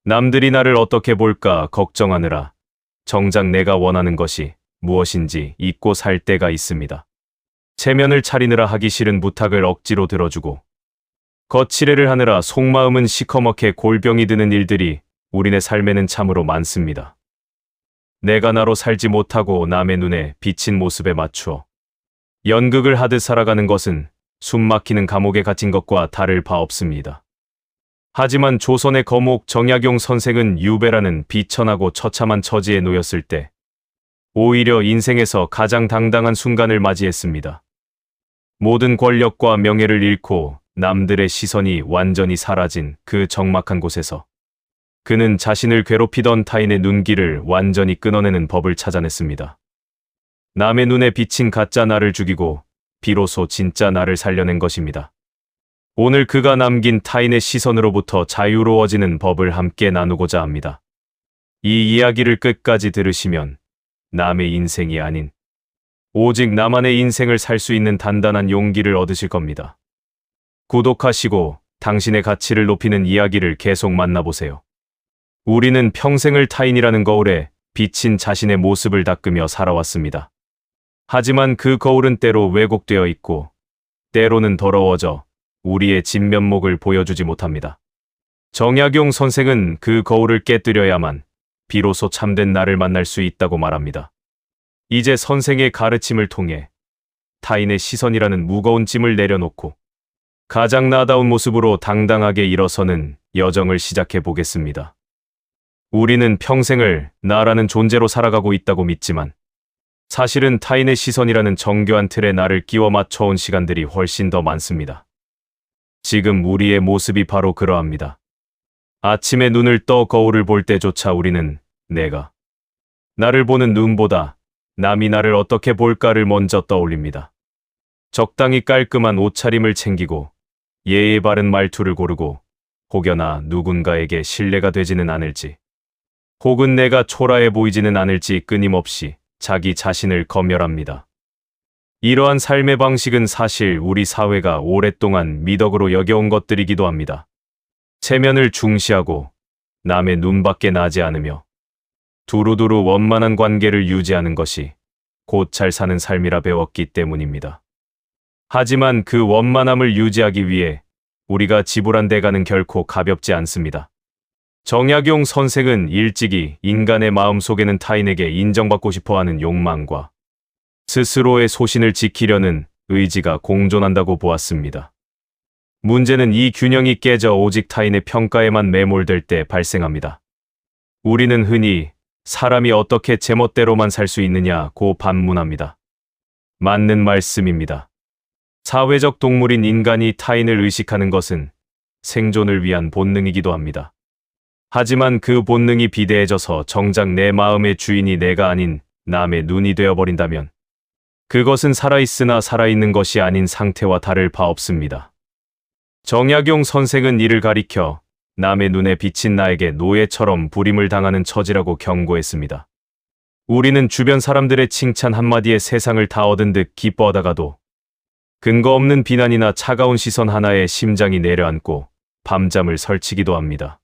남들이 나를 어떻게 볼까 걱정하느라 정작 내가 원하는 것이 무엇인지 잊고 살 때가 있습니다. 체면을 차리느라 하기 싫은 부탁을 억지로 들어주고 거칠애를 하느라 속마음은 시커멓게 골병이 드는 일들이 우리네 삶에는 참으로 많습니다. 내가 나로 살지 못하고 남의 눈에 비친 모습에 맞추어 연극을 하듯 살아가는 것은 숨막히는 감옥에 갇힌 것과 다를 바 없습니다. 하지만 조선의 거목 정약용 선생은 유배라는 비천하고 처참한 처지에 놓였을 때 오히려 인생에서 가장 당당한 순간을 맞이했습니다. 모든 권력과 명예를 잃고 남들의 시선이 완전히 사라진 그 적막한 곳에서 그는 자신을 괴롭히던 타인의 눈길을 완전히 끊어내는 법을 찾아냈습니다. 남의 눈에 비친 가짜 나를 죽이고 비로소 진짜 나를 살려낸 것입니다. 오늘 그가 남긴 타인의 시선으로부터 자유로워지는 법을 함께 나누고자 합니다. 이 이야기를 끝까지 들으시면 남의 인생이 아닌 오직 나만의 인생을 살 수 있는 단단한 용기를 얻으실 겁니다. 구독하시고 당신의 가치를 높이는 이야기를 계속 만나보세요. 우리는 평생을 타인이라는 거울에 비친 자신의 모습을 닦으며 살아왔습니다. 하지만 그 거울은 때로 왜곡되어 있고 때로는 더러워져 우리의 진면목을 보여주지 못합니다. 정약용 선생은 그 거울을 깨뜨려야만 비로소 참된 나를 만날 수 있다고 말합니다. 이제 선생의 가르침을 통해 타인의 시선이라는 무거운 짐을 내려놓고 가장 나다운 모습으로 당당하게 일어서는 여정을 시작해 보겠습니다. 우리는 평생을 나라는 존재로 살아가고 있다고 믿지만 사실은 타인의 시선이라는 정교한 틀에 나를 끼워 맞춰온 시간들이 훨씬 더 많습니다. 지금 우리의 모습이 바로 그러합니다. 아침에 눈을 떠 거울을 볼 때조차 우리는 내가 나를 보는 눈보다 남이 나를 어떻게 볼까를 먼저 떠올립니다. 적당히 깔끔한 옷차림을 챙기고 예의 바른 말투를 고르고 혹여나 누군가에게 신뢰가 되지는 않을지 혹은 내가 초라해 보이지는 않을지 끊임없이 자기 자신을 검열합니다. 이러한 삶의 방식은 사실 우리 사회가 오랫동안 미덕으로 여겨온 것들이기도 합니다. 체면을 중시하고 남의 눈밖에 나지 않으며 두루두루 원만한 관계를 유지하는 것이 곧 잘 사는 삶이라 배웠기 때문입니다. 하지만 그 원만함을 유지하기 위해 우리가 지불한 대가는 결코 가볍지 않습니다. 정약용 선생은 일찍이 인간의 마음속에는 타인에게 인정받고 싶어하는 욕망과 스스로의 소신을 지키려는 의지가 공존한다고 보았습니다. 문제는 이 균형이 깨져 오직 타인의 평가에만 매몰될 때 발생합니다. 우리는 흔히 사람이 어떻게 제멋대로만 살 수 있느냐고 반문합니다. 맞는 말씀입니다. 사회적 동물인 인간이 타인을 의식하는 것은 생존을 위한 본능이기도 합니다. 하지만 그 본능이 비대해져서 정작 내 마음의 주인이 내가 아닌 남의 눈이 되어버린다면 그것은 살아있으나 살아있는 것이 아닌 상태와 다를 바 없습니다. 정약용 선생은 이를 가리켜 남의 눈에 비친 나에게 노예처럼 불임을 당하는 처지라고 경고했습니다. 우리는 주변 사람들의 칭찬 한마디에 세상을 다 얻은 듯 기뻐하다가도 근거 없는 비난이나 차가운 시선 하나에 심장이 내려앉고 밤잠을 설치기도 합니다.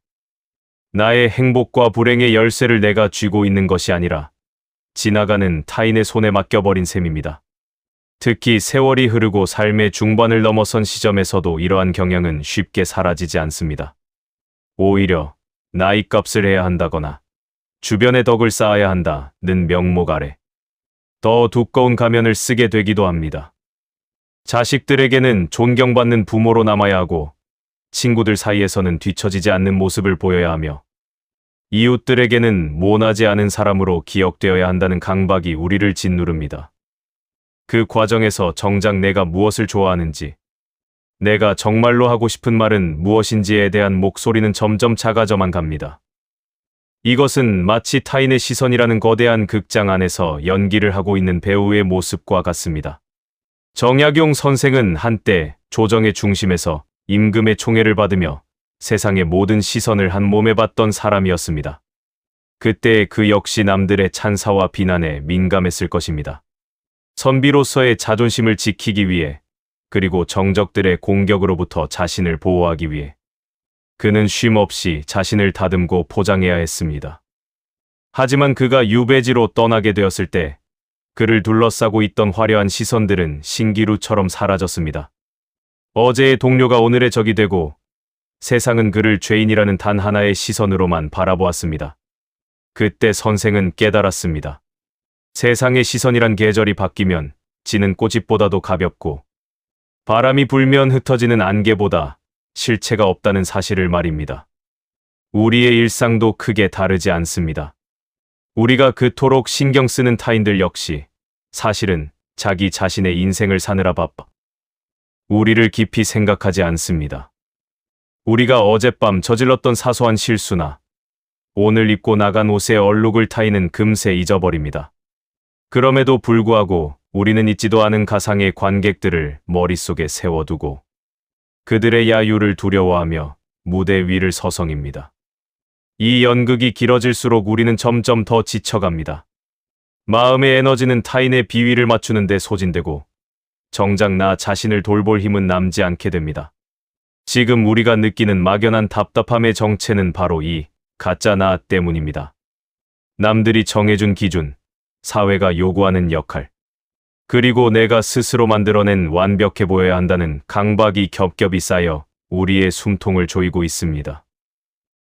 나의 행복과 불행의 열쇠를 내가 쥐고 있는 것이 아니라 지나가는 타인의 손에 맡겨버린 셈입니다. 특히 세월이 흐르고 삶의 중반을 넘어선 시점에서도 이러한 경향은 쉽게 사라지지 않습니다. 오히려 나이 값을 해야 한다거나 주변의 덕을 쌓아야 한다는 명목 아래 더 두꺼운 가면을 쓰게 되기도 합니다. 자식들에게는 존경받는 부모로 남아야 하고 친구들 사이에서는 뒤처지지 않는 모습을 보여야 하며 이웃들에게는 모나지 않은 사람으로 기억되어야 한다는 강박이 우리를 짓누릅니다. 그 과정에서 정작 내가 무엇을 좋아하는지, 내가 정말로 하고 싶은 말은 무엇인지에 대한 목소리는 점점 작아져만 갑니다. 이것은 마치 타인의 시선이라는 거대한 극장 안에서 연기를 하고 있는 배우의 모습과 같습니다. 정약용 선생은 한때 조정의 중심에서 임금의 총애를 받으며 세상의 모든 시선을 한 몸에 받던 사람이었습니다. 그때 그 역시 남들의 찬사와 비난에 민감했을 것입니다. 선비로서의 자존심을 지키기 위해 그리고 정적들의 공격으로부터 자신을 보호하기 위해 그는 쉼없이 자신을 다듬고 포장해야 했습니다. 하지만 그가 유배지로 떠나게 되었을 때 그를 둘러싸고 있던 화려한 시선들은 신기루처럼 사라졌습니다. 어제의 동료가 오늘의 적이 되고 세상은 그를 죄인이라는 단 하나의 시선으로만 바라보았습니다. 그때 선생은 깨달았습니다. 세상의 시선이란 계절이 바뀌면 지는 꽃잎보다도 가볍고 바람이 불면 흩어지는 안개보다 실체가 없다는 사실을 말입니다. 우리의 일상도 크게 다르지 않습니다. 우리가 그토록 신경 쓰는 타인들 역시 사실은 자기 자신의 인생을 사느라 바빠 우리를 깊이 생각하지 않습니다. 우리가 어젯밤 저질렀던 사소한 실수나 오늘 입고 나간 옷의 얼룩을 타인은 금세 잊어버립니다. 그럼에도 불구하고 우리는 잊지도 않은 가상의 관객들을 머릿속에 세워두고 그들의 야유를 두려워하며 무대 위를 서성입니다. 이 연극이 길어질수록 우리는 점점 더 지쳐갑니다. 마음의 에너지는 타인의 비위를 맞추는 데 소진되고 정작 나 자신을 돌볼 힘은 남지 않게 됩니다. 지금 우리가 느끼는 막연한 답답함의 정체는 바로 이 가짜 나 때문입니다. 남들이 정해준 기준, 사회가 요구하는 역할, 그리고 내가 스스로 만들어낸 완벽해 보여야 한다는 강박이 겹겹이 쌓여 우리의 숨통을 조이고 있습니다.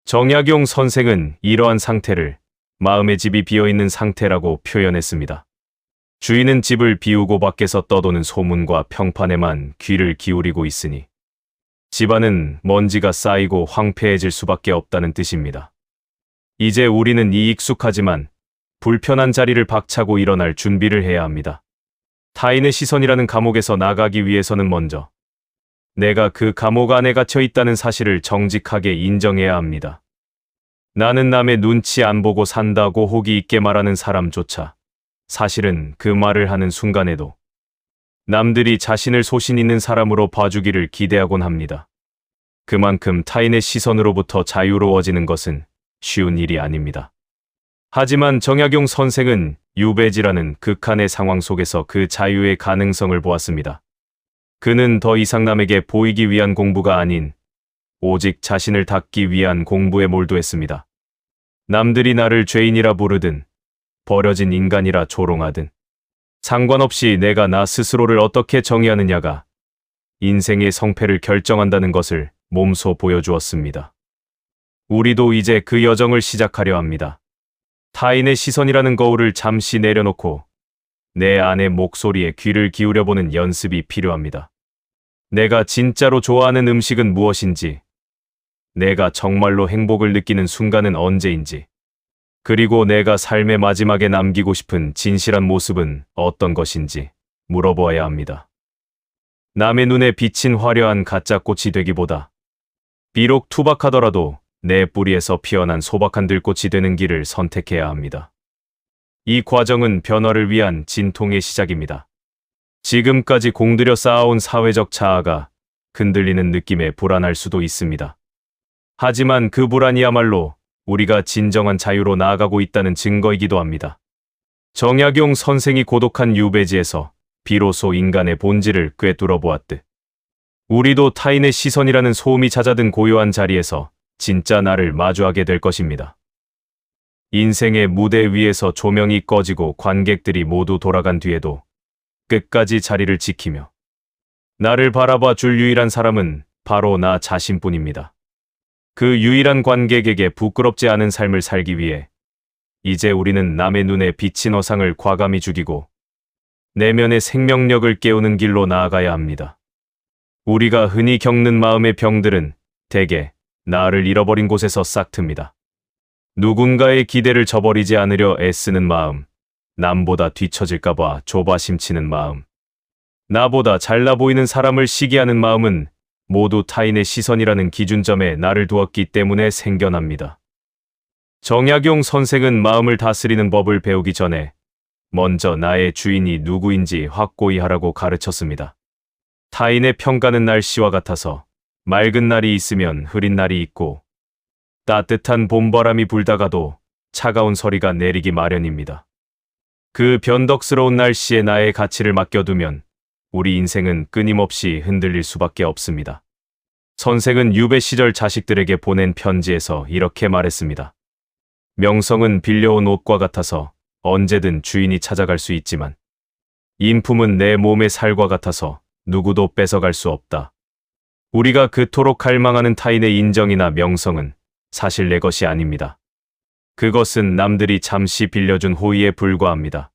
정약용 선생은 이러한 상태를 마음의 집이 비어있는 상태라고 표현했습니다. 주인은 집을 비우고 밖에서 떠도는 소문과 평판에만 귀를 기울이고 있으니 집안은 먼지가 쌓이고 황폐해질 수밖에 없다는 뜻입니다. 이제 우리는 이 익숙하지만 불편한 자리를 박차고 일어날 준비를 해야 합니다. 타인의 시선이라는 감옥에서 나가기 위해서는 먼저 내가 그 감옥 안에 갇혀 있다는 사실을 정직하게 인정해야 합니다. 나는 남의 눈치 안 보고 산다고 호기 있게 말하는 사람조차 사실은 그 말을 하는 순간에도 남들이 자신을 소신 있는 사람으로 봐주기를 기대하곤 합니다. 그만큼 타인의 시선으로부터 자유로워지는 것은 쉬운 일이 아닙니다. 하지만 정약용 선생은 유배지라는 극한의 상황 속에서 그 자유의 가능성을 보았습니다. 그는 더 이상 남에게 보이기 위한 공부가 아닌 오직 자신을 닦기 위한 공부에 몰두했습니다. 남들이 나를 죄인이라 부르든 버려진 인간이라 조롱하든 상관없이 내가 나 스스로를 어떻게 정의하느냐가 인생의 성패를 결정한다는 것을 몸소 보여주었습니다. 우리도 이제 그 여정을 시작하려 합니다. 타인의 시선이라는 거울을 잠시 내려놓고 내 안의 목소리에 귀를 기울여보는 연습이 필요합니다. 내가 진짜로 좋아하는 음식은 무엇인지, 내가 정말로 행복을 느끼는 순간은 언제인지, 그리고 내가 삶의 마지막에 남기고 싶은 진실한 모습은 어떤 것인지 물어보아야 합니다. 남의 눈에 비친 화려한 가짜 꽃이 되기보다 비록 투박하더라도 내 뿌리에서 피어난 소박한 들꽃이 되는 길을 선택해야 합니다. 이 과정은 변화를 위한 진통의 시작입니다. 지금까지 공들여 쌓아온 사회적 자아가 흔들리는 느낌에 불안할 수도 있습니다. 하지만 그 불안이야말로 우리가 진정한 자유로 나아가고 있다는 증거이기도 합니다. 정약용 선생이 고독한 유배지에서 비로소 인간의 본질을 꿰뚫어 보았듯 우리도 타인의 시선이라는 소음이 잦아든 고요한 자리에서 진짜 나를 마주하게 될 것입니다. 인생의 무대 위에서 조명이 꺼지고 관객들이 모두 돌아간 뒤에도 끝까지 자리를 지키며 나를 바라봐 줄 유일한 사람은 바로 나 자신뿐입니다. 그 유일한 관객에게 부끄럽지 않은 삶을 살기 위해 이제 우리는 남의 눈에 비친 어상을 과감히 죽이고 내면의 생명력을 깨우는 길로 나아가야 합니다. 우리가 흔히 겪는 마음의 병들은 대개 나를 잃어버린 곳에서 싹틉니다. 누군가의 기대를 저버리지 않으려 애쓰는 마음, 남보다 뒤처질까봐 조바심치는 마음, 나보다 잘나 보이는 사람을 시기하는 마음은 모두 타인의 시선이라는 기준점에 나를 두었기 때문에 생겨납니다. 정약용 선생은 마음을 다스리는 법을 배우기 전에 먼저 나의 주인이 누구인지 확고히 하라고 가르쳤습니다. 타인의 평가는 날씨와 같아서 맑은 날이 있으면 흐린 날이 있고 따뜻한 봄바람이 불다가도 차가운 서리가 내리기 마련입니다. 그 변덕스러운 날씨에 나의 가치를 맡겨두면 우리 인생은 끊임없이 흔들릴 수밖에 없습니다. 선생은 유배 시절 자식들에게 보낸 편지에서 이렇게 말했습니다. 명성은 빌려온 옷과 같아서 언제든 주인이 찾아갈 수 있지만 인품은 내 몸의 살과 같아서 누구도 뺏어갈 수 없다. 우리가 그토록 갈망하는 타인의 인정이나 명성은 사실 내 것이 아닙니다. 그것은 남들이 잠시 빌려준 호의에 불과합니다.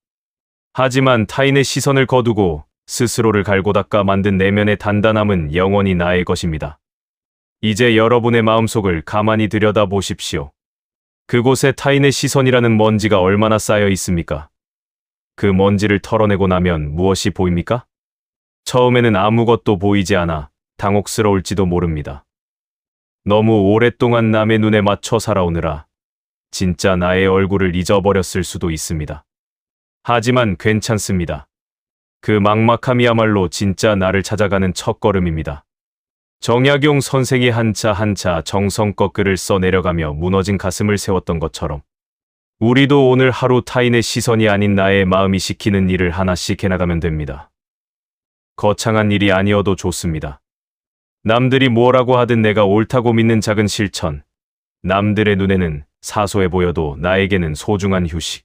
하지만 타인의 시선을 거두고 스스로를 갈고 닦아 만든 내면의 단단함은 영원히 나의 것입니다. 이제 여러분의 마음속을 가만히 들여다보십시오. 그곳에 타인의 시선이라는 먼지가 얼마나 쌓여 있습니까? 그 먼지를 털어내고 나면 무엇이 보입니까? 처음에는 아무것도 보이지 않아 당혹스러울지도 모릅니다. 너무 오랫동안 남의 눈에 맞춰 살아오느라 진짜 나의 얼굴을 잊어버렸을 수도 있습니다. 하지만 괜찮습니다. 그 막막함이야말로 진짜 나를 찾아가는 첫걸음입니다. 정약용 선생이 한차 한차 정성껏 글을 써내려가며 무너진 가슴을 세웠던 것처럼 우리도 오늘 하루 타인의 시선이 아닌 나의 마음이 시키는 일을 하나씩 해나가면 됩니다. 거창한 일이 아니어도 좋습니다. 남들이 뭐라고 하든 내가 옳다고 믿는 작은 실천, 남들의 눈에는 사소해 보여도 나에게는 소중한 휴식.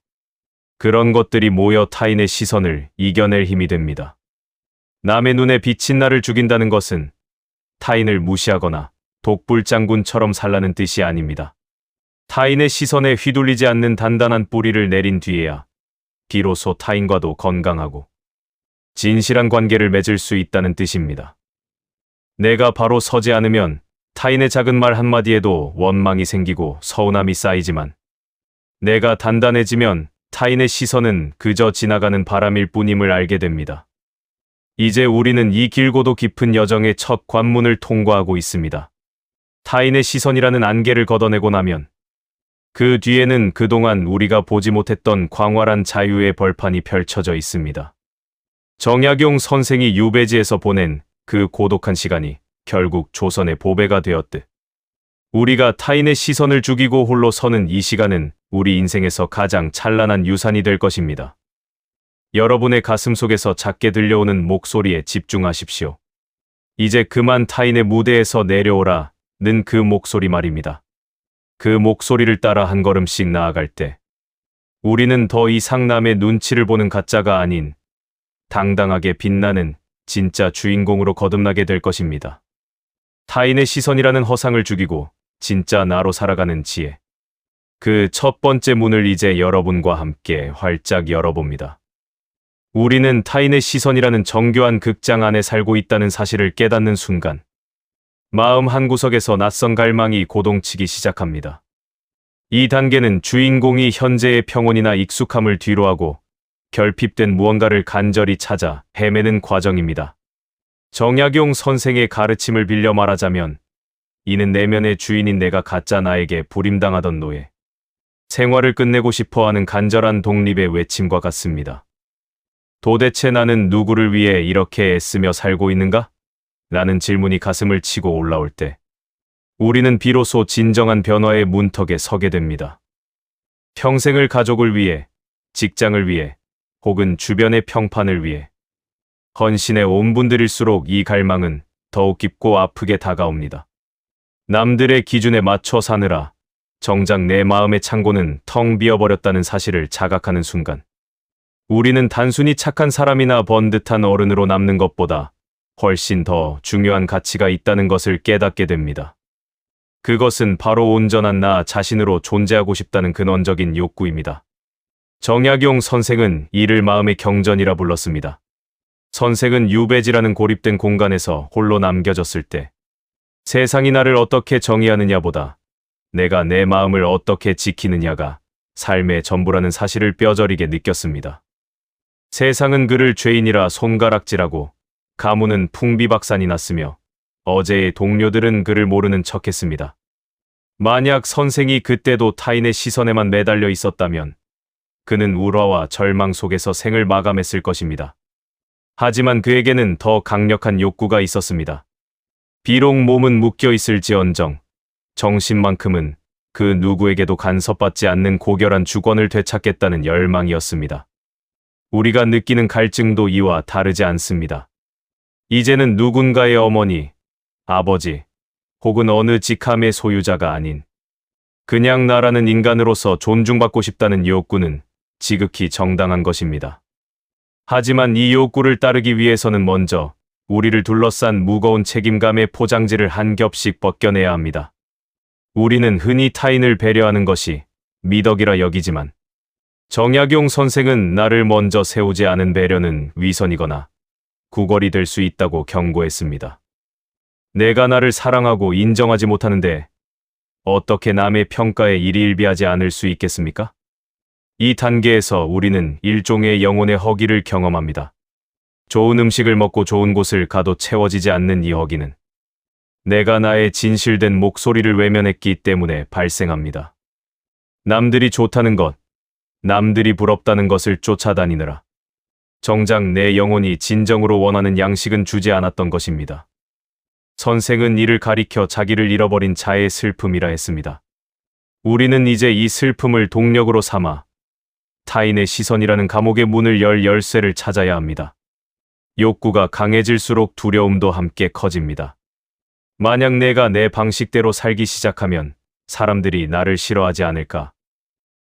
그런 것들이 모여 타인의 시선을 이겨낼 힘이 됩니다. 남의 눈에 비친 나를 죽인다는 것은 타인을 무시하거나 독불장군처럼 살라는 뜻이 아닙니다. 타인의 시선에 휘둘리지 않는 단단한 뿌리를 내린 뒤에야 비로소 타인과도 건강하고 진실한 관계를 맺을 수 있다는 뜻입니다. 내가 바로 서지 않으면 타인의 작은 말 한마디에도 원망이 생기고 서운함이 쌓이지만 내가 단단해지면 타인의 시선은 그저 지나가는 바람일 뿐임을 알게 됩니다. 이제 우리는 이 길고도 깊은 여정의 첫 관문을 통과하고 있습니다. 타인의 시선이라는 안개를 걷어내고 나면 그 뒤에는 그동안 우리가 보지 못했던 광활한 자유의 벌판이 펼쳐져 있습니다. 정약용 선생이 유배지에서 보낸 그 고독한 시간이 결국 조선의 보배가 되었듯 우리가 타인의 시선을 죽이고 홀로 서는 이 시간은 우리 인생에서 가장 찬란한 유산이 될 것입니다. 여러분의 가슴 속에서 작게 들려오는 목소리에 집중하십시오. 이제 그만 타인의 무대에서 내려오라 는 그 목소리 말입니다. 그 목소리를 따라 한 걸음씩 나아갈 때 우리는 더 이상 남의 눈치를 보는 가짜가 아닌 당당하게 빛나는 진짜 주인공으로 거듭나게 될 것입니다. 타인의 시선이라는 허상을 죽이고 진짜 나로 살아가는 지혜. 그 첫 번째 문을 이제 여러분과 함께 활짝 열어봅니다. 우리는 타인의 시선이라는 정교한 극장 안에 살고 있다는 사실을 깨닫는 순간 마음 한구석에서 낯선 갈망이 고동치기 시작합니다. 이 단계는 주인공이 현재의 평온이나 익숙함을 뒤로하고 결핍된 무언가를 간절히 찾아 헤매는 과정입니다. 정약용 선생의 가르침을 빌려 말하자면 이는 내면의 주인인 내가 가짜 나에게 부림당하던 노예, 생활을 끝내고 싶어하는 간절한 독립의 외침과 같습니다. 도대체 나는 누구를 위해 이렇게 애쓰며 살고 있는가? 라는 질문이 가슴을 치고 올라올 때 우리는 비로소 진정한 변화의 문턱에 서게 됩니다. 평생을 가족을 위해, 직장을 위해, 혹은 주변의 평판을 위해 헌신에 온 분들일수록 이 갈망은 더욱 깊고 아프게 다가옵니다. 남들의 기준에 맞춰 사느라 정작 내 마음의 창고는 텅 비어버렸다는 사실을 자각하는 순간 우리는 단순히 착한 사람이나 번듯한 어른으로 남는 것보다 훨씬 더 중요한 가치가 있다는 것을 깨닫게 됩니다. 그것은 바로 온전한 나 자신으로 존재하고 싶다는 근원적인 욕구입니다. 정약용 선생은 이를 마음의 경전이라 불렀습니다. 선생은 유배지라는 고립된 공간에서 홀로 남겨졌을 때 세상이 나를 어떻게 정의하느냐보다 내가 내 마음을 어떻게 지키느냐가 삶의 전부라는 사실을 뼈저리게 느꼈습니다. 세상은 그를 죄인이라 손가락질하고 가문은 풍비박산이 났으며 어제의 동료들은 그를 모르는 척했습니다. 만약 선생이 그때도 타인의 시선에만 매달려 있었다면 그는 울화와 절망 속에서 생을 마감했을 것입니다. 하지만 그에게는 더 강력한 욕구가 있었습니다. 비록 몸은 묶여 있을지언정 정신만큼은 그 누구에게도 간섭받지 않는 고결한 주권을 되찾겠다는 열망이었습니다. 우리가 느끼는 갈증도 이와 다르지 않습니다. 이제는 누군가의 어머니, 아버지, 혹은 어느 직함의 소유자가 아닌 그냥 나라는 인간으로서 존중받고 싶다는 욕구는 지극히 정당한 것입니다. 하지만 이 욕구를 따르기 위해서는 먼저 우리를 둘러싼 무거운 책임감의 포장지를 한 겹씩 벗겨내야 합니다. 우리는 흔히 타인을 배려하는 것이 미덕이라 여기지만 정약용 선생은 나를 먼저 세우지 않은 배려는 위선이거나 구걸이 될 수 있다고 경고했습니다. 내가 나를 사랑하고 인정하지 못하는데 어떻게 남의 평가에 일희일비하지 않을 수 있겠습니까? 이 단계에서 우리는 일종의 영혼의 허기를 경험합니다. 좋은 음식을 먹고 좋은 곳을 가도 채워지지 않는 이 허기는 내가 나의 진실된 목소리를 외면했기 때문에 발생합니다. 남들이 좋다는 것, 남들이 부럽다는 것을 쫓아다니느라 정작 내 영혼이 진정으로 원하는 양식은 주지 않았던 것입니다. 선생은 이를 가리켜 자기를 잃어버린 자의 슬픔이라 했습니다. 우리는 이제 이 슬픔을 동력으로 삼아 타인의 시선이라는 감옥의 문을 열 열쇠를 찾아야 합니다. 욕구가 강해질수록 두려움도 함께 커집니다. 만약 내가 내 방식대로 살기 시작하면 사람들이 나를 싫어하지 않을까?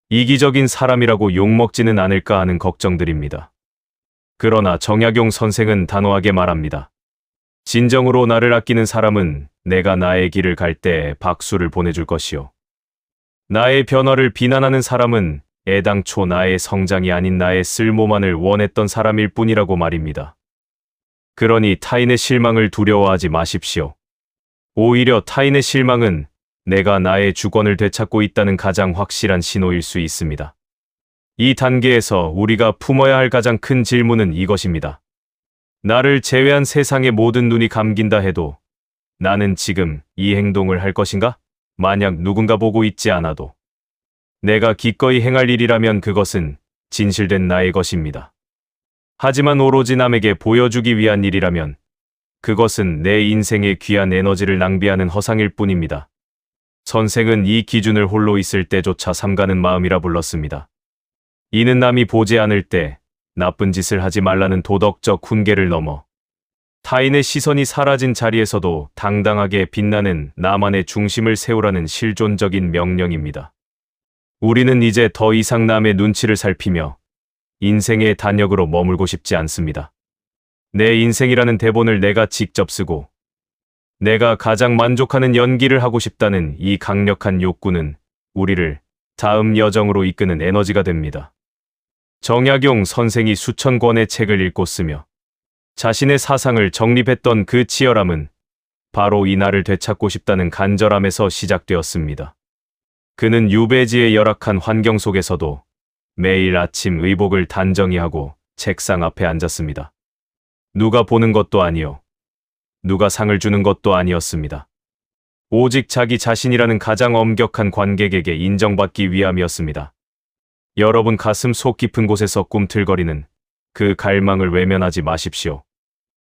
이기적인 사람이라고 욕먹지는 않을까 하는 걱정들입니다. 그러나 정약용 선생은 단호하게 말합니다. 진정으로 나를 아끼는 사람은 내가 나의 길을 갈 때 박수를 보내줄 것이요. 나의 변화를 비난하는 사람은 애당초 나의 성장이 아닌 나의 쓸모만을 원했던 사람일 뿐이라고 말입니다. 그러니 타인의 실망을 두려워하지 마십시오. 오히려 타인의 실망은 내가 나의 주권을 되찾고 있다는 가장 확실한 신호일 수 있습니다. 이 단계에서 우리가 품어야 할 가장 큰 질문은 이것입니다. 나를 제외한 세상의 모든 눈이 감긴다 해도 나는 지금 이 행동을 할 것인가? 만약 누군가 보고 있지 않아도 내가 기꺼이 행할 일이라면 그것은 진실된 나의 것입니다. 하지만 오로지 남에게 보여주기 위한 일이라면 그것은 내 인생의 귀한 에너지를 낭비하는 허상일 뿐입니다. 선생은 이 기준을 홀로 있을 때조차 삼가는 마음이라 불렀습니다. 이는 남이 보지 않을 때 나쁜 짓을 하지 말라는 도덕적 훈계를 넘어 타인의 시선이 사라진 자리에서도 당당하게 빛나는 나만의 중심을 세우라는 실존적인 명령입니다. 우리는 이제 더 이상 남의 눈치를 살피며 인생의 단역으로 머물고 싶지 않습니다. 내 인생이라는 대본을 내가 직접 쓰고 내가 가장 만족하는 연기를 하고 싶다는 이 강력한 욕구는 우리를 다음 여정으로 이끄는 에너지가 됩니다. 정약용 선생이 수천 권의 책을 읽고 쓰며 자신의 사상을 정립했던 그 치열함은 바로 이 나를 되찾고 싶다는 간절함에서 시작되었습니다. 그는 유배지의 열악한 환경 속에서도 매일 아침 의복을 단정히 하고 책상 앞에 앉았습니다. 누가 보는 것도 아니요. 누가 상을 주는 것도 아니었습니다. 오직 자기 자신이라는 가장 엄격한 관객에게 인정받기 위함이었습니다. 여러분 가슴 속 깊은 곳에서 꿈틀거리는 그 갈망을 외면하지 마십시오.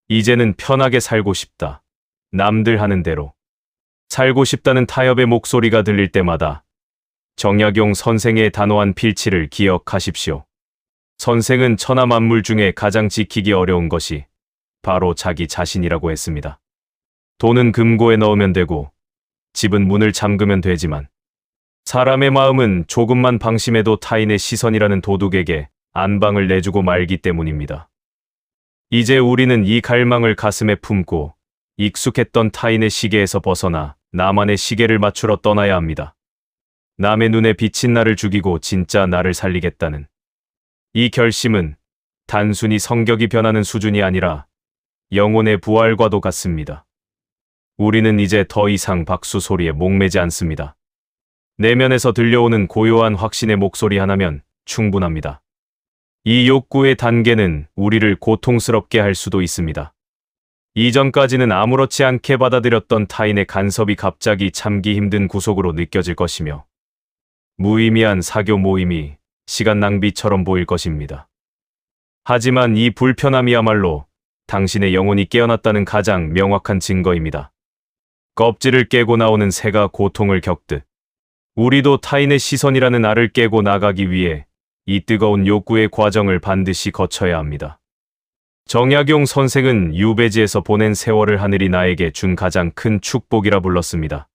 이제는 편하게 살고 싶다. 남들 하는 대로 살고 싶다는 타협의 목소리가 들릴 때마다 정약용 선생의 단호한 필치를 기억하십시오. 선생은 천하 만물 중에 가장 지키기 어려운 것이 바로 자기 자신이라고 했습니다. 돈은 금고에 넣으면 되고 집은 문을 잠그면 되지만 사람의 마음은 조금만 방심해도 타인의 시선이라는 도둑에게 안방을 내주고 말기 때문입니다. 이제 우리는 이 갈망을 가슴에 품고 익숙했던 타인의 시계에서 벗어나 나만의 시계를 맞추러 떠나야 합니다. 남의 눈에 비친 나를 죽이고 진짜 나를 살리겠다는 이 결심은 단순히 성격이 변하는 수준이 아니라 영혼의 부활과도 같습니다. 우리는 이제 더 이상 박수 소리에 목매지 않습니다. 내면에서 들려오는 고요한 확신의 목소리 하나면 충분합니다. 이 욕구의 단계는 우리를 고통스럽게 할 수도 있습니다. 이전까지는 아무렇지 않게 받아들였던 타인의 간섭이 갑자기 참기 힘든 구속으로 느껴질 것이며 무의미한 사교 모임이 시간 낭비처럼 보일 것입니다. 하지만 이 불편함이야말로 당신의 영혼이 깨어났다는 가장 명확한 증거입니다. 껍질을 깨고 나오는 새가 고통을 겪듯 우리도 타인의 시선이라는 알을 깨고 나가기 위해 이 뜨거운 욕구의 과정을 반드시 거쳐야 합니다. 정약용 선생은 유배지에서 보낸 세월을 하늘이 나에게 준 가장 큰 축복이라 불렀습니다.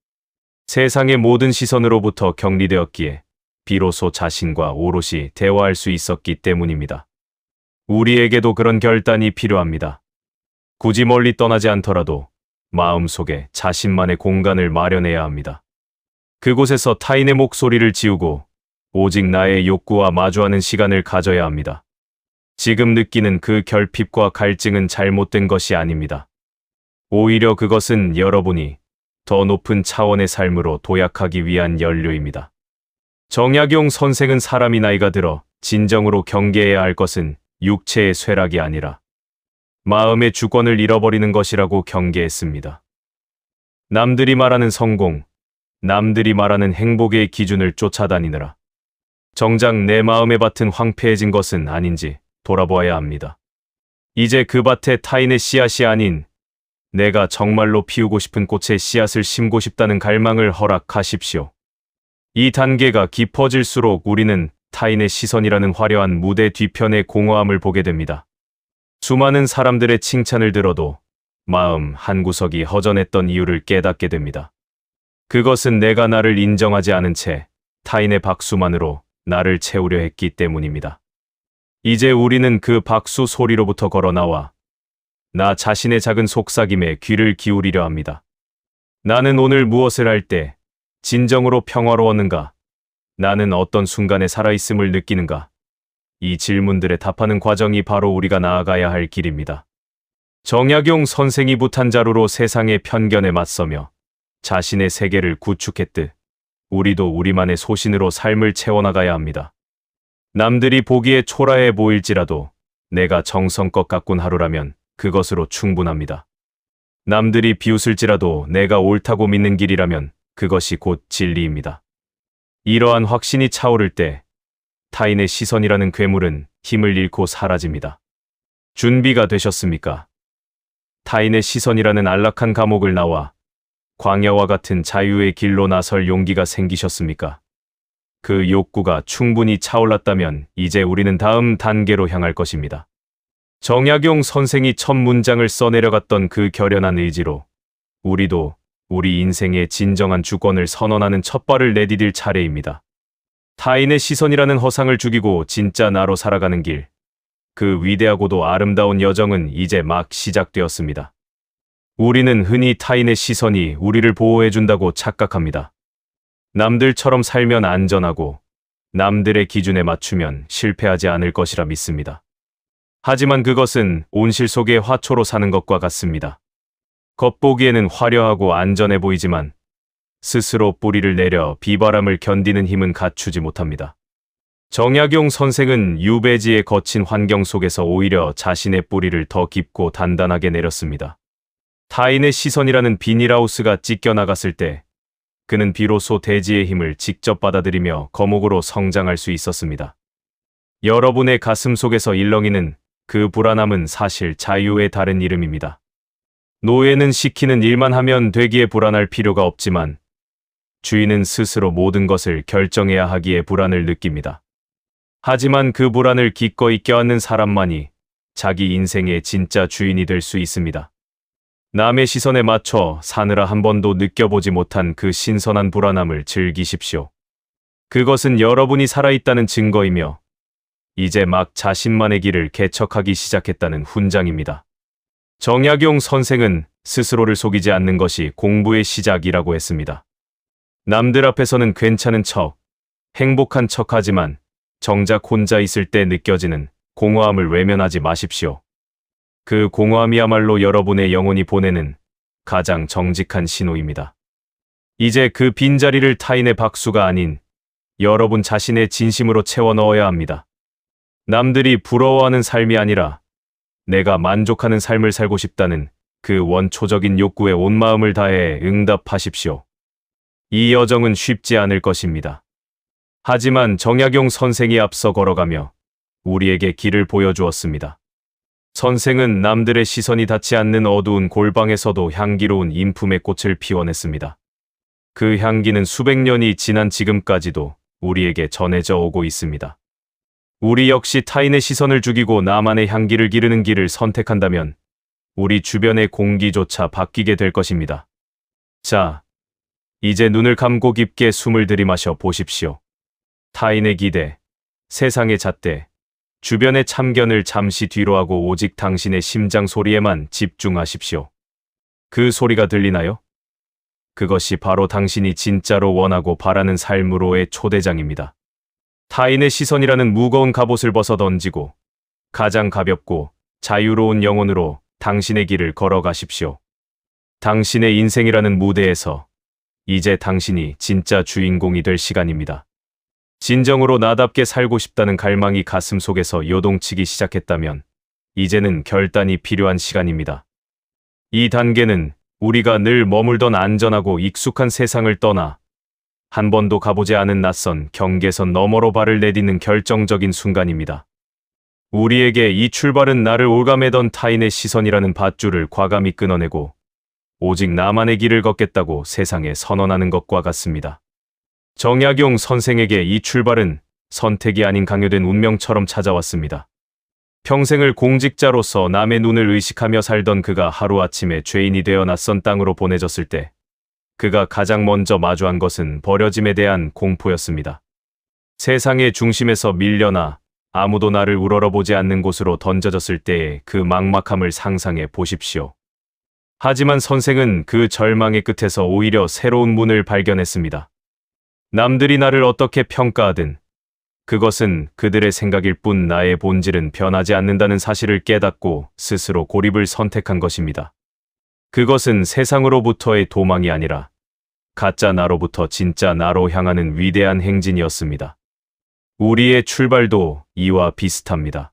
세상의 모든 시선으로부터 격리되었기에 비로소 자신과 오롯이 대화할 수 있었기 때문입니다. 우리에게도 그런 결단이 필요합니다. 굳이 멀리 떠나지 않더라도 마음속에 자신만의 공간을 마련해야 합니다. 그곳에서 타인의 목소리를 지우고 오직 나의 욕구와 마주하는 시간을 가져야 합니다. 지금 느끼는 그 결핍과 갈증은 잘못된 것이 아닙니다. 오히려 그것은 여러분이 더 높은 차원의 삶으로 도약하기 위한 연료입니다. 정약용 선생은 사람이 나이가 들어 진정으로 경계해야 할 것은 육체의 쇠락이 아니라 마음의 주권을 잃어버리는 것이라고 경계했습니다. 남들이 말하는 성공, 남들이 말하는 행복의 기준을 쫓아다니느라 정작 내 마음의 밭은 황폐해진 것은 아닌지 돌아보아야 합니다. 이제 그 밭에 타인의 씨앗이 아닌 내가 정말로 피우고 싶은 꽃의 씨앗을 심고 싶다는 갈망을 허락하십시오. 이 단계가 깊어질수록 우리는 타인의 시선이라는 화려한 무대 뒤편의 공허함을 보게 됩니다. 수많은 사람들의 칭찬을 들어도 마음 한구석이 허전했던 이유를 깨닫게 됩니다. 그것은 내가 나를 인정하지 않은 채 타인의 박수만으로 나를 채우려 했기 때문입니다. 이제 우리는 그 박수 소리로부터 걸어나와 나 자신의 작은 속삭임에 귀를 기울이려 합니다. 나는 오늘 무엇을 할 때 진정으로 평화로웠는가? 나는 어떤 순간에 살아있음을 느끼는가? 이 질문들에 답하는 과정이 바로 우리가 나아가야 할 길입니다. 정약용 선생이 부탄자루로 세상의 편견에 맞서며 자신의 세계를 구축했듯 우리도 우리만의 소신으로 삶을 채워나가야 합니다. 남들이 보기에 초라해 보일지라도 내가 정성껏 가꾼 하루라면 그것으로 충분합니다. 남들이 비웃을지라도 내가 옳다고 믿는 길이라면 그것이 곧 진리입니다. 이러한 확신이 차오를 때 타인의 시선이라는 괴물은 힘을 잃고 사라집니다. 준비가 되셨습니까? 타인의 시선이라는 안락한 감옥을 나와 광야와 같은 자유의 길로 나설 용기가 생기셨습니까? 그 욕구가 충분히 차올랐다면 이제 우리는 다음 단계로 향할 것입니다. 정약용 선생이 첫 문장을 써내려갔던 그 결연한 의지로 우리도 우리 인생의 진정한 주권을 선언하는 첫 발을 내디딜 차례입니다. 타인의 시선이라는 허상을 죽이고 진짜 나로 살아가는 길, 그 위대하고도 아름다운 여정은 이제 막 시작되었습니다. 우리는 흔히 타인의 시선이 우리를 보호해준다고 착각합니다. 남들처럼 살면 안전하고 남들의 기준에 맞추면 실패하지 않을 것이라 믿습니다. 하지만 그것은 온실 속의 화초로 사는 것과 같습니다. 겉보기에는 화려하고 안전해 보이지만 스스로 뿌리를 내려 비바람을 견디는 힘은 갖추지 못합니다. 정약용 선생은 유배지의 거친 환경 속에서 오히려 자신의 뿌리를 더 깊고 단단하게 내렸습니다. 타인의 시선이라는 비닐하우스가 찢겨나갔을 때 그는 비로소 대지의 힘을 직접 받아들이며 거목으로 성장할 수 있었습니다. 여러분의 가슴 속에서 일렁이는 그 불안함은 사실 자유의 다른 이름입니다. 노예는 시키는 일만 하면 되기에 불안할 필요가 없지만 주인은 스스로 모든 것을 결정해야 하기에 불안을 느낍니다. 하지만 그 불안을 기꺼이 껴안는 사람만이 자기 인생의 진짜 주인이 될 수 있습니다. 남의 시선에 맞춰 사느라 한 번도 느껴보지 못한 그 신선한 불안함을 즐기십시오. 그것은 여러분이 살아있다는 증거이며 이제 막 자신만의 길을 개척하기 시작했다는 훈장입니다. 정약용 선생은 스스로를 속이지 않는 것이 공부의 시작이라고 했습니다. 남들 앞에서는 괜찮은 척, 행복한 척하지만 정작 혼자 있을 때 느껴지는 공허함을 외면하지 마십시오. 그 공허함이야말로 여러분의 영혼이 보내는 가장 정직한 신호입니다. 이제 그 빈자리를 타인의 박수가 아닌 여러분 자신의 진심으로 채워 넣어야 합니다. 남들이 부러워하는 삶이 아니라 내가 만족하는 삶을 살고 싶다는 그 원초적인 욕구에 온 마음을 다해 응답하십시오. 이 여정은 쉽지 않을 것입니다. 하지만 정약용 선생이 앞서 걸어가며 우리에게 길을 보여주었습니다. 선생은 남들의 시선이 닿지 않는 어두운 골방에서도 향기로운 인품의 꽃을 피워냈습니다. 그 향기는 수백 년이 지난 지금까지도 우리에게 전해져 오고 있습니다. 우리 역시 타인의 시선을 죽이고 나만의 향기를 기르는 길을 선택한다면 우리 주변의 공기조차 바뀌게 될 것입니다. 자, 이제 눈을 감고 깊게 숨을 들이마셔 보십시오. 타인의 기대, 세상의 잣대, 주변의 참견을 잠시 뒤로하고 오직 당신의 심장 소리에만 집중하십시오. 그 소리가 들리나요? 그것이 바로 당신이 진짜로 원하고 바라는 삶으로의 초대장입니다. 타인의 시선이라는 무거운 갑옷을 벗어 던지고 가장 가볍고 자유로운 영혼으로 당신의 길을 걸어가십시오. 당신의 인생이라는 무대에서 이제 당신이 진짜 주인공이 될 시간입니다. 진정으로 나답게 살고 싶다는 갈망이 가슴 속에서 요동치기 시작했다면 이제는 결단이 필요한 시간입니다. 이 단계는 우리가 늘 머물던 안전하고 익숙한 세상을 떠나 한 번도 가보지 않은 낯선 경계선 너머로 발을 내딛는 결정적인 순간입니다. 우리에게 이 출발은 나를 올가매던 타인의 시선이라는 밧줄을 과감히 끊어내고 오직 나만의 길을 걷겠다고 세상에 선언하는 것과 같습니다. 정약용 선생에게 이 출발은 선택이 아닌 강요된 운명처럼 찾아왔습니다. 평생을 공직자로서 남의 눈을 의식하며 살던 그가 하루아침에 죄인이 되어 낯선 땅으로 보내졌을 때 그가 가장 먼저 마주한 것은 버려짐에 대한 공포였습니다. 세상의 중심에서 밀려나 아무도 나를 우러러보지 않는 곳으로 던져졌을 때의 그 막막함을 상상해 보십시오. 하지만 선생은 그 절망의 끝에서 오히려 새로운 문을 발견했습니다. 남들이 나를 어떻게 평가하든 그것은 그들의 생각일 뿐 나의 본질은 변하지 않는다는 사실을 깨닫고 스스로 고립을 선택한 것입니다. 그것은 세상으로부터의 도망이 아니라 가짜 나로부터 진짜 나로 향하는 위대한 행진이었습니다. 우리의 출발도 이와 비슷합니다.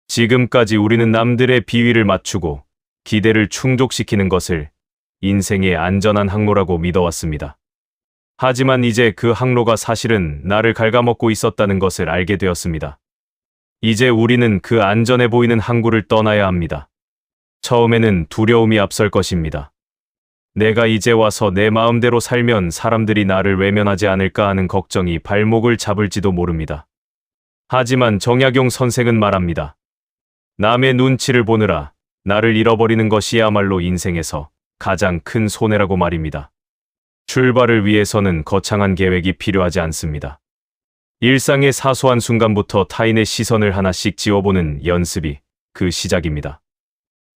지금까지 우리는 남들의 비위를 맞추고 기대를 충족시키는 것을 인생의 안전한 항로라고 믿어왔습니다. 하지만 이제 그 항로가 사실은 나를 갉아먹고 있었다는 것을 알게 되었습니다. 이제 우리는 그 안전해 보이는 항구를 떠나야 합니다. 처음에는 두려움이 앞설 것입니다. 내가 이제 와서 내 마음대로 살면 사람들이 나를 외면하지 않을까 하는 걱정이 발목을 잡을지도 모릅니다. 하지만 정약용 선생은 말합니다. 남의 눈치를 보느라 나를 잃어버리는 것이야말로 인생에서 가장 큰 손해라고 말입니다. 출발을 위해서는 거창한 계획이 필요하지 않습니다. 일상의 사소한 순간부터 타인의 시선을 하나씩 지워보는 연습이 그 시작입니다.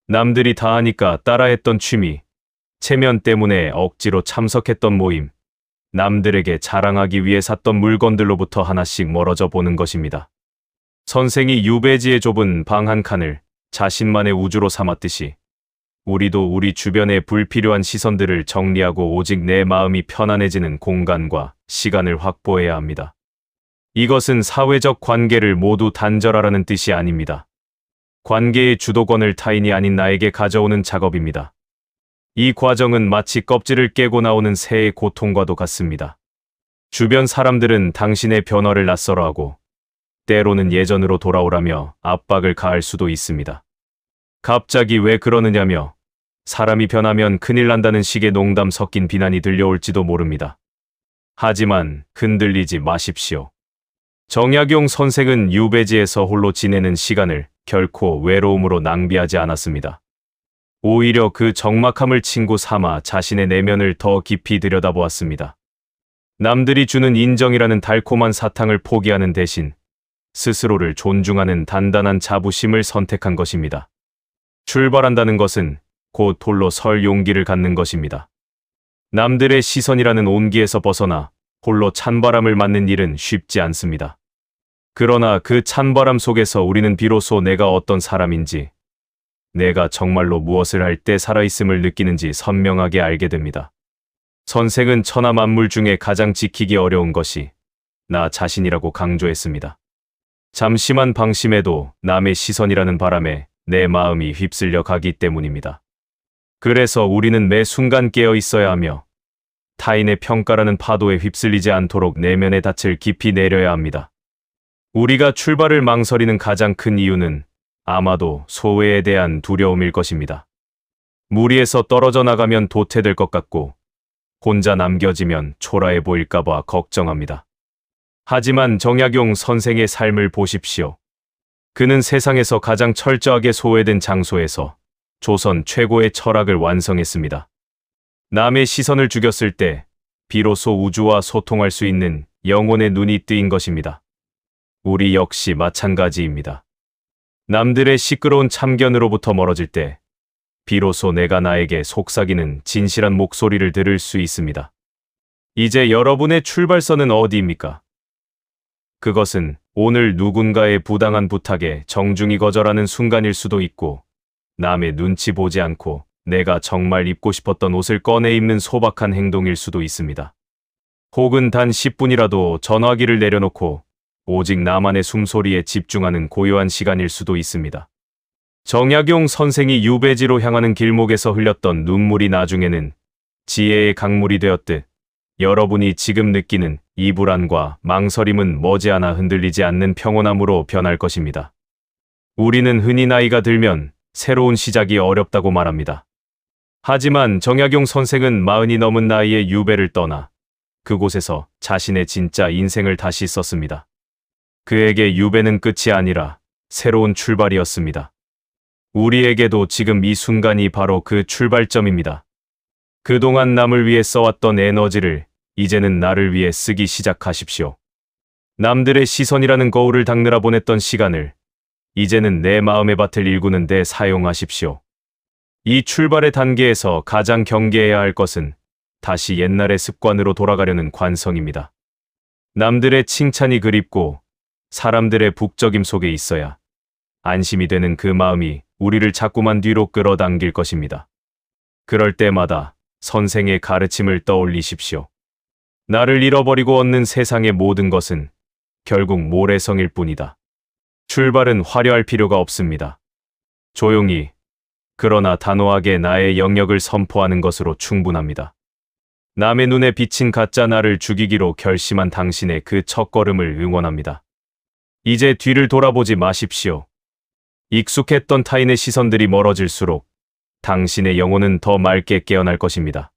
남들이 다 하니까 따라했던 취미, 체면 때문에 억지로 참석했던 모임, 남들에게 자랑하기 위해 샀던 물건들로부터 하나씩 멀어져 보는 것입니다. 선생이 유배지의 좁은 방 한 칸을 자신만의 우주로 삼았듯이 우리도 우리 주변의 불필요한 시선들을 정리하고 오직 내 마음이 편안해지는 공간과 시간을 확보해야 합니다. 이것은 사회적 관계를 모두 단절하라는 뜻이 아닙니다. 관계의 주도권을 타인이 아닌 나에게 가져오는 작업입니다. 이 과정은 마치 껍질을 깨고 나오는 새의 고통과도 같습니다. 주변 사람들은 당신의 변화를 낯설어하고 때로는 예전으로 돌아오라며 압박을 가할 수도 있습니다. 갑자기 왜 그러느냐며 사람이 변하면 큰일 난다는 식의 농담 섞인 비난이 들려올지도 모릅니다. 하지만 흔들리지 마십시오. 정약용 선생은 유배지에서 홀로 지내는 시간을 결코 외로움으로 낭비하지 않았습니다. 오히려 그 적막함을 친구 삼아 자신의 내면을 더 깊이 들여다보았습니다. 남들이 주는 인정이라는 달콤한 사탕을 포기하는 대신 스스로를 존중하는 단단한 자부심을 선택한 것입니다. 출발한다는 것은 곧 홀로 설 용기를 갖는 것입니다. 남들의 시선이라는 온기에서 벗어나 홀로 찬바람을 맞는 일은 쉽지 않습니다. 그러나 그 찬바람 속에서 우리는 비로소 내가 어떤 사람인지, 내가 정말로 무엇을 할 때 살아있음을 느끼는지 선명하게 알게 됩니다. 선생은 천하 만물 중에 가장 지키기 어려운 것이 나 자신이라고 강조했습니다. 잠시만 방심해도 남의 시선이라는 바람에 내 마음이 휩쓸려 가기 때문입니다. 그래서 우리는 매 순간 깨어 있어야 하며 타인의 평가라는 파도에 휩쓸리지 않도록 내면의 닻을 깊이 내려야 합니다. 우리가 출발을 망설이는 가장 큰 이유는 아마도 소외에 대한 두려움일 것입니다. 무리에서 떨어져 나가면 도태될 것 같고 혼자 남겨지면 초라해 보일까봐 걱정합니다. 하지만 정약용 선생의 삶을 보십시오. 그는 세상에서 가장 철저하게 소외된 장소에서 조선 최고의 철학을 완성했습니다. 남의 시선을 죽였을 때 비로소 우주와 소통할 수 있는 영혼의 눈이 뜨인 것입니다. 우리 역시 마찬가지입니다. 남들의 시끄러운 참견으로부터 멀어질 때 비로소 내가 나에게 속삭이는 진실한 목소리를 들을 수 있습니다. 이제 여러분의 출발선은 어디입니까? 그것은 오늘 누군가의 부당한 부탁에 정중히 거절하는 순간일 수도 있고, 남의 눈치 보지 않고 내가 정말 입고 싶었던 옷을 꺼내 입는 소박한 행동일 수도 있습니다. 혹은 단 10분이라도 전화기를 내려놓고 오직 나만의 숨소리에 집중하는 고요한 시간일 수도 있습니다. 정약용 선생이 유배지로 향하는 길목에서 흘렸던 눈물이 나중에는 지혜의 강물이 되었듯 여러분이 지금 느끼는 이 불안과 망설임은 머지않아 흔들리지 않는 평온함으로 변할 것입니다. 우리는 흔히 나이가 들면 새로운 시작이 어렵다고 말합니다. 하지만 정약용 선생은 40이 넘은 나이에 유배를 떠나 그곳에서 자신의 진짜 인생을 다시 썼습니다. 그에게 유배는 끝이 아니라 새로운 출발이었습니다. 우리에게도 지금 이 순간이 바로 그 출발점입니다. 그동안 남을 위해 써왔던 에너지를 이제는 나를 위해 쓰기 시작하십시오. 남들의 시선이라는 거울을 닦느라 보냈던 시간을 이제는 내 마음의 밭을 일구는 데 사용하십시오. 이 출발의 단계에서 가장 경계해야 할 것은 다시 옛날의 습관으로 돌아가려는 관성입니다. 남들의 칭찬이 그립고 사람들의 북적임 속에 있어야 안심이 되는 그 마음이 우리를 자꾸만 뒤로 끌어당길 것입니다. 그럴 때마다 선생의 가르침을 떠올리십시오. 나를 잃어버리고 얻는 세상의 모든 것은 결국 모래성일 뿐이다. 출발은 화려할 필요가 없습니다. 조용히, 그러나 단호하게 나의 영역을 선포하는 것으로 충분합니다. 남의 눈에 비친 가짜 나를 죽이기로 결심한 당신의 그 첫걸음을 응원합니다. 이제 뒤를 돌아보지 마십시오. 익숙했던 타인의 시선들이 멀어질수록 당신의 영혼은 더 맑게 깨어날 것입니다.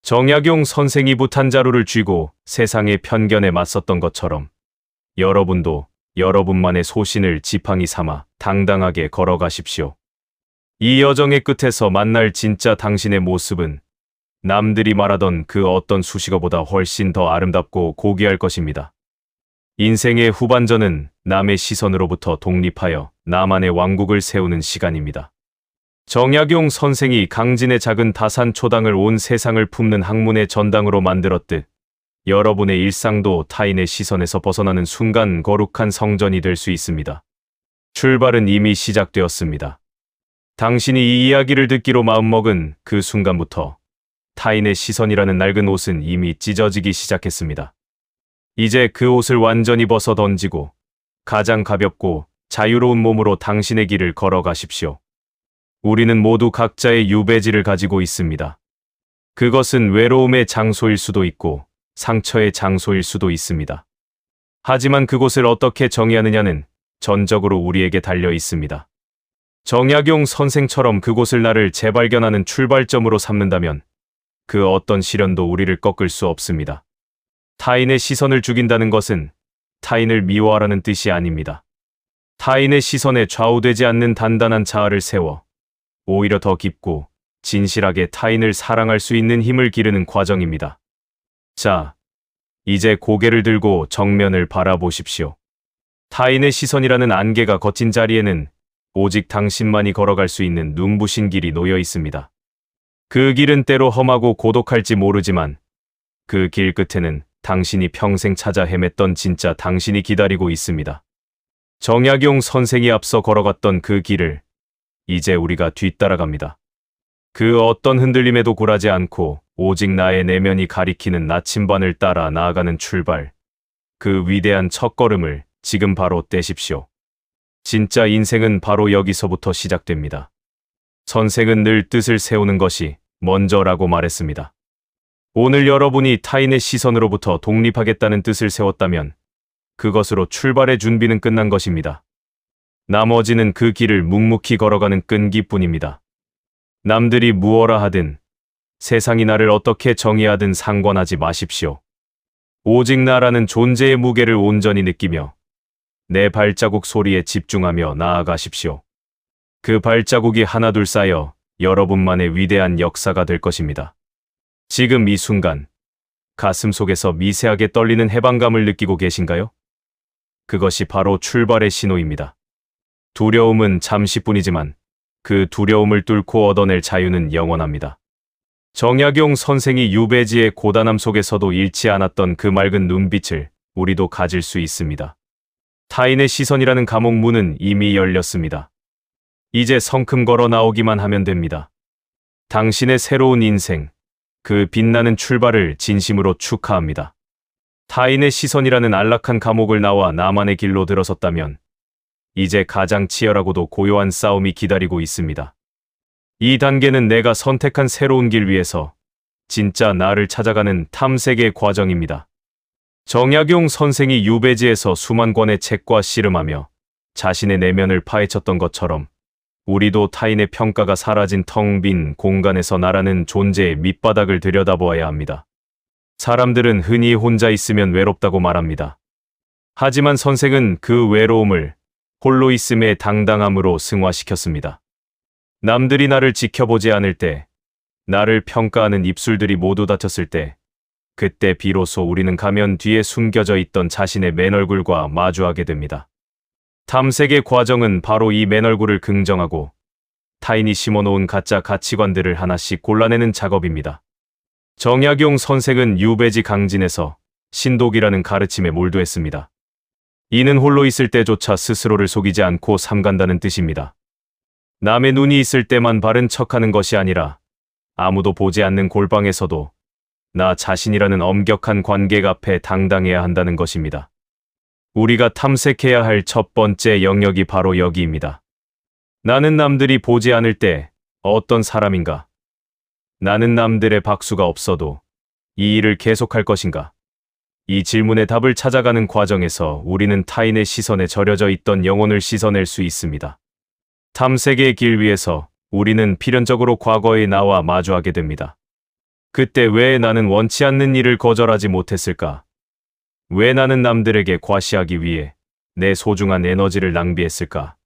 정약용 선생이 부탄자루를 쥐고 세상의 편견에 맞섰던 것처럼 여러분도 여러분만의 소신을 지팡이 삼아 당당하게 걸어가십시오. 이 여정의 끝에서 만날 진짜 당신의 모습은 남들이 말하던 그 어떤 수식어보다 훨씬 더 아름답고 고귀할 것입니다. 인생의 후반전은 남의 시선으로부터 독립하여 나만의 왕국을 세우는 시간입니다. 정약용 선생이 강진의 작은 다산 초당을 온 세상을 품는 학문의 전당으로 만들었듯 여러분의 일상도 타인의 시선에서 벗어나는 순간 거룩한 성전이 될 수 있습니다. 출발은 이미 시작되었습니다. 당신이 이 이야기를 듣기로 마음먹은 그 순간부터 타인의 시선이라는 낡은 옷은 이미 찢어지기 시작했습니다. 이제 그 옷을 완전히 벗어 던지고 가장 가볍고 자유로운 몸으로 당신의 길을 걸어가십시오. 우리는 모두 각자의 유배지를 가지고 있습니다. 그것은 외로움의 장소일 수도 있고 상처의 장소일 수도 있습니다. 하지만 그곳을 어떻게 정의하느냐는 전적으로 우리에게 달려 있습니다. 정약용 선생처럼 그곳을 나를 재발견하는 출발점으로 삼는다면 그 어떤 시련도 우리를 꺾을 수 없습니다. 타인의 시선을 죽인다는 것은 타인을 미워하라는 뜻이 아닙니다. 타인의 시선에 좌우되지 않는 단단한 자아를 세워 오히려 더 깊고 진실하게 타인을 사랑할 수 있는 힘을 기르는 과정입니다. 자, 이제 고개를 들고 정면을 바라보십시오. 타인의 시선이라는 안개가 걷힌 자리에는 오직 당신만이 걸어갈 수 있는 눈부신 길이 놓여 있습니다. 그 길은 때로 험하고 고독할지 모르지만 그 길 끝에는 당신이 평생 찾아 헤맸던 진짜 당신이 기다리고 있습니다. 정약용 선생이 앞서 걸어갔던 그 길을 이제 우리가 뒤따라갑니다. 그 어떤 흔들림에도 굴하지 않고 오직 나의 내면이 가리키는 나침반을 따라 나아가는 출발. 그 위대한 첫걸음을 지금 바로 떼십시오. 진짜 인생은 바로 여기서부터 시작됩니다. 선생은 늘 뜻을 세우는 것이 먼저라고 말했습니다. 오늘 여러분이 타인의 시선으로부터 독립하겠다는 뜻을 세웠다면 그것으로 출발의 준비는 끝난 것입니다. 나머지는 그 길을 묵묵히 걸어가는 끈기뿐입니다. 남들이 무엇라 하든 세상이 나를 어떻게 정의하든 상관하지 마십시오. 오직 나라는 존재의 무게를 온전히 느끼며 내 발자국 소리에 집중하며 나아가십시오. 그 발자국이 하나둘 쌓여 여러분만의 위대한 역사가 될 것입니다. 지금 이 순간 가슴 속에서 미세하게 떨리는 해방감을 느끼고 계신가요? 그것이 바로 출발의 신호입니다. 두려움은 잠시뿐이지만 그 두려움을 뚫고 얻어낼 자유는 영원합니다. 정약용 선생이 유배지의 고단함 속에서도 잃지 않았던 그 맑은 눈빛을 우리도 가질 수 있습니다. 타인의 시선이라는 감옥 문은 이미 열렸습니다. 이제 성큼 걸어 나오기만 하면 됩니다. 당신의 새로운 인생, 그 빛나는 출발을 진심으로 축하합니다. 타인의 시선이라는 안락한 감옥을 나와 나만의 길로 들어섰다면 이제 가장 치열하고도 고요한 싸움이 기다리고 있습니다. 이 단계는 내가 선택한 새로운 길 위에서 진짜 나를 찾아가는 탐색의 과정입니다. 정약용 선생이 유배지에서 수만 권의 책과 씨름하며 자신의 내면을 파헤쳤던 것처럼 우리도 타인의 평가가 사라진 텅 빈 공간에서 나라는 존재의 밑바닥을 들여다보아야 합니다. 사람들은 흔히 혼자 있으면 외롭다고 말합니다. 하지만 선생은 그 외로움을 홀로 있음의 당당함으로 승화시켰습니다. 남들이 나를 지켜보지 않을 때, 나를 평가하는 입술들이 모두 닫혔을 때, 그때 비로소 우리는 가면 뒤에 숨겨져 있던 자신의 맨 얼굴과 마주하게 됩니다. 탐색의 과정은 바로 이 맨 얼굴을 긍정하고 타인이 심어놓은 가짜 가치관들을 하나씩 골라내는 작업입니다. 정약용 선생은 유배지 강진에서 신독이라는 가르침에 몰두했습니다. 이는 홀로 있을 때조차 스스로를 속이지 않고 삼간다는 뜻입니다. 남의 눈이 있을 때만 바른 척하는 것이 아니라 아무도 보지 않는 골방에서도 나 자신이라는 엄격한 관객 앞에 당당해야 한다는 것입니다. 우리가 탐색해야 할 첫 번째 영역이 바로 여기입니다. 나는 남들이 보지 않을 때 어떤 사람인가? 나는 남들의 박수가 없어도 이 일을 계속할 것인가? 이 질문의 답을 찾아가는 과정에서 우리는 타인의 시선에 절여져 있던 영혼을 씻어낼 수 있습니다. 탐색의 길 위에서 우리는 필연적으로 과거의 나와 마주하게 됩니다. 그때 왜 나는 원치 않는 일을 거절하지 못했을까? 왜 나는 남들에게 과시하기 위해 내 소중한 에너지를 낭비했을까?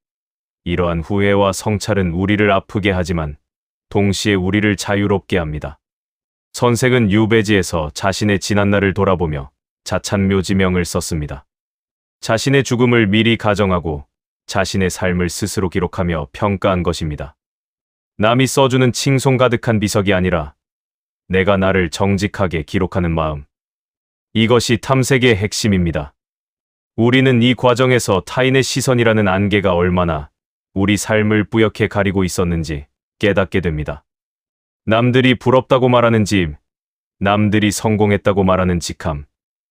이러한 후회와 성찰은 우리를 아프게 하지만 동시에 우리를 자유롭게 합니다. 선생은 유배지에서 자신의 지난날을 돌아보며 자찬묘지명을 썼습니다. 자신의 죽음을 미리 가정하고 자신의 삶을 스스로 기록하며 평가한 것입니다. 남이 써주는 칭송 가득한 비석이 아니라 내가 나를 정직하게 기록하는 마음. 이것이 탐색의 핵심입니다. 우리는 이 과정에서 타인의 시선이라는 안개가 얼마나 우리 삶을 뿌옇게 가리고 있었는지 깨닫게 됩니다. 남들이 부럽다고 말하는 집, 남들이 성공했다고 말하는 직함,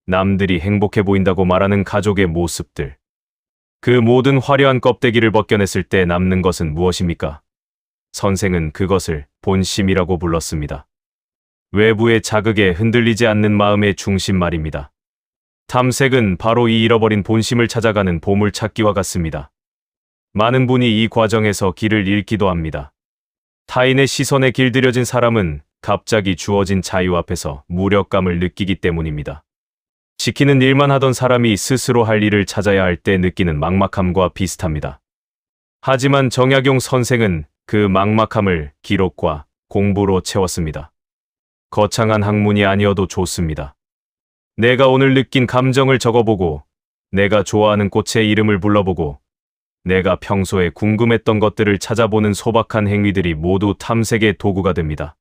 남들이 행복해 보인다고 말하는 가족의 모습들. 그 모든 화려한 껍데기를 벗겨냈을 때 남는 것은 무엇입니까? 선생은 그것을 본심이라고 불렀습니다. 외부의 자극에 흔들리지 않는 마음의 중심 말입니다. 탐색은 바로 이 잃어버린 본심을 찾아가는 보물찾기와 같습니다. 많은 분이 이 과정에서 길을 잃기도 합니다. 타인의 시선에 길들여진 사람은 갑자기 주어진 자유 앞에서 무력감을 느끼기 때문입니다. 지키는 일만 하던 사람이 스스로 할 일을 찾아야 할 때 느끼는 막막함과 비슷합니다. 하지만 정약용 선생은 그 막막함을 기록과 공부로 채웠습니다. 거창한 학문이 아니어도 좋습니다. 내가 오늘 느낀 감정을 적어보고, 내가 좋아하는 꽃의 이름을 불러보고, 내가 평소에 궁금했던 것들을 찾아보는 소박한 행위들이 모두 탐색의 도구가 됩니다.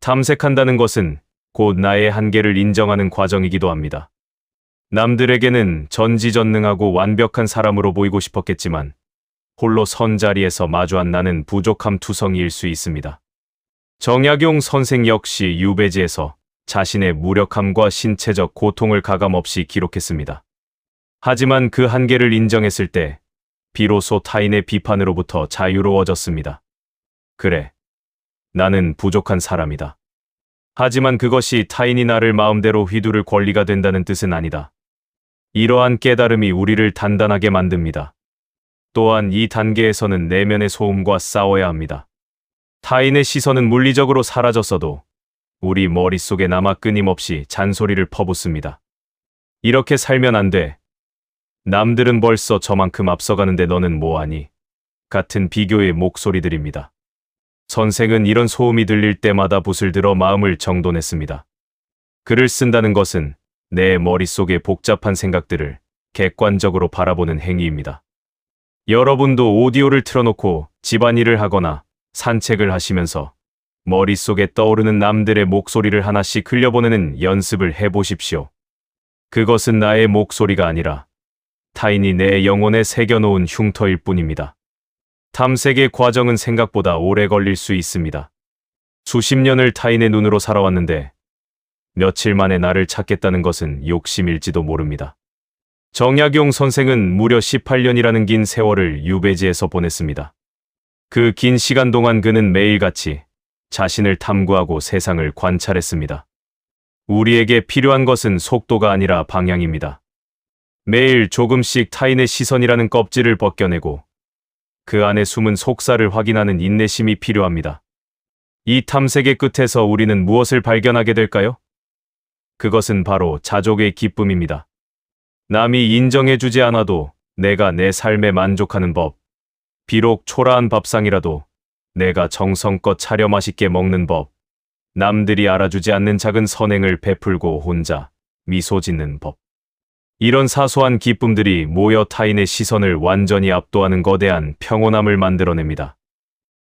탐색한다는 것은 곧 나의 한계를 인정하는 과정이기도 합니다. 남들에게는 전지전능하고 완벽한 사람으로 보이고 싶었겠지만 홀로 선 자리에서 마주한 나는 부족함 투성이일 수 있습니다. 정약용 선생 역시 유배지에서 자신의 무력함과 신체적 고통을 가감없이 기록했습니다. 하지만 그 한계를 인정했을 때 비로소 타인의 비판으로부터 자유로워졌습니다. 그래, 나는 부족한 사람이다. 하지만 그것이 타인이 나를 마음대로 휘두를 권리가 된다는 뜻은 아니다. 이러한 깨달음이 우리를 단단하게 만듭니다. 또한 이 단계에서는 내면의 소음과 싸워야 합니다. 타인의 시선은 물리적으로 사라졌어도 우리 머릿속에 남아 끊임없이 잔소리를 퍼붓습니다. 이렇게 살면 안 돼. 남들은 벌써 저만큼 앞서가는데 너는 뭐하니? 같은 비교의 목소리들입니다. 선생은 이런 소음이 들릴 때마다 붓을 들어 마음을 정돈했습니다. 글을 쓴다는 것은 내 머릿속의 복잡한 생각들을 객관적으로 바라보는 행위입니다. 여러분도 오디오를 틀어놓고 집안일을 하거나 산책을 하시면서 머릿속에 떠오르는 남들의 목소리를 하나씩 흘려보내는 연습을 해보십시오. 그것은 나의 목소리가 아니라 타인이 내 영혼에 새겨놓은 흉터일 뿐입니다. 탐색의 과정은 생각보다 오래 걸릴 수 있습니다. 수십 년을 타인의 눈으로 살아왔는데 며칠 만에 나를 찾겠다는 것은 욕심일지도 모릅니다. 정약용 선생은 무려 18년이라는 긴 세월을 유배지에서 보냈습니다. 그 긴 시간 동안 그는 매일같이 자신을 탐구하고 세상을 관찰했습니다. 우리에게 필요한 것은 속도가 아니라 방향입니다. 매일 조금씩 타인의 시선이라는 껍질을 벗겨내고 그 안에 숨은 속살을 확인하는 인내심이 필요합니다. 이 탐색의 끝에서 우리는 무엇을 발견하게 될까요? 그것은 바로 자족의 기쁨입니다. 남이 인정해주지 않아도 내가 내 삶에 만족하는 법, 비록 초라한 밥상이라도 내가 정성껏 차려 맛있게 먹는 법, 남들이 알아주지 않는 작은 선행을 베풀고 혼자 미소 짓는 법. 이런 사소한 기쁨들이 모여 타인의 시선을 완전히 압도하는 거대한 평온함을 만들어냅니다.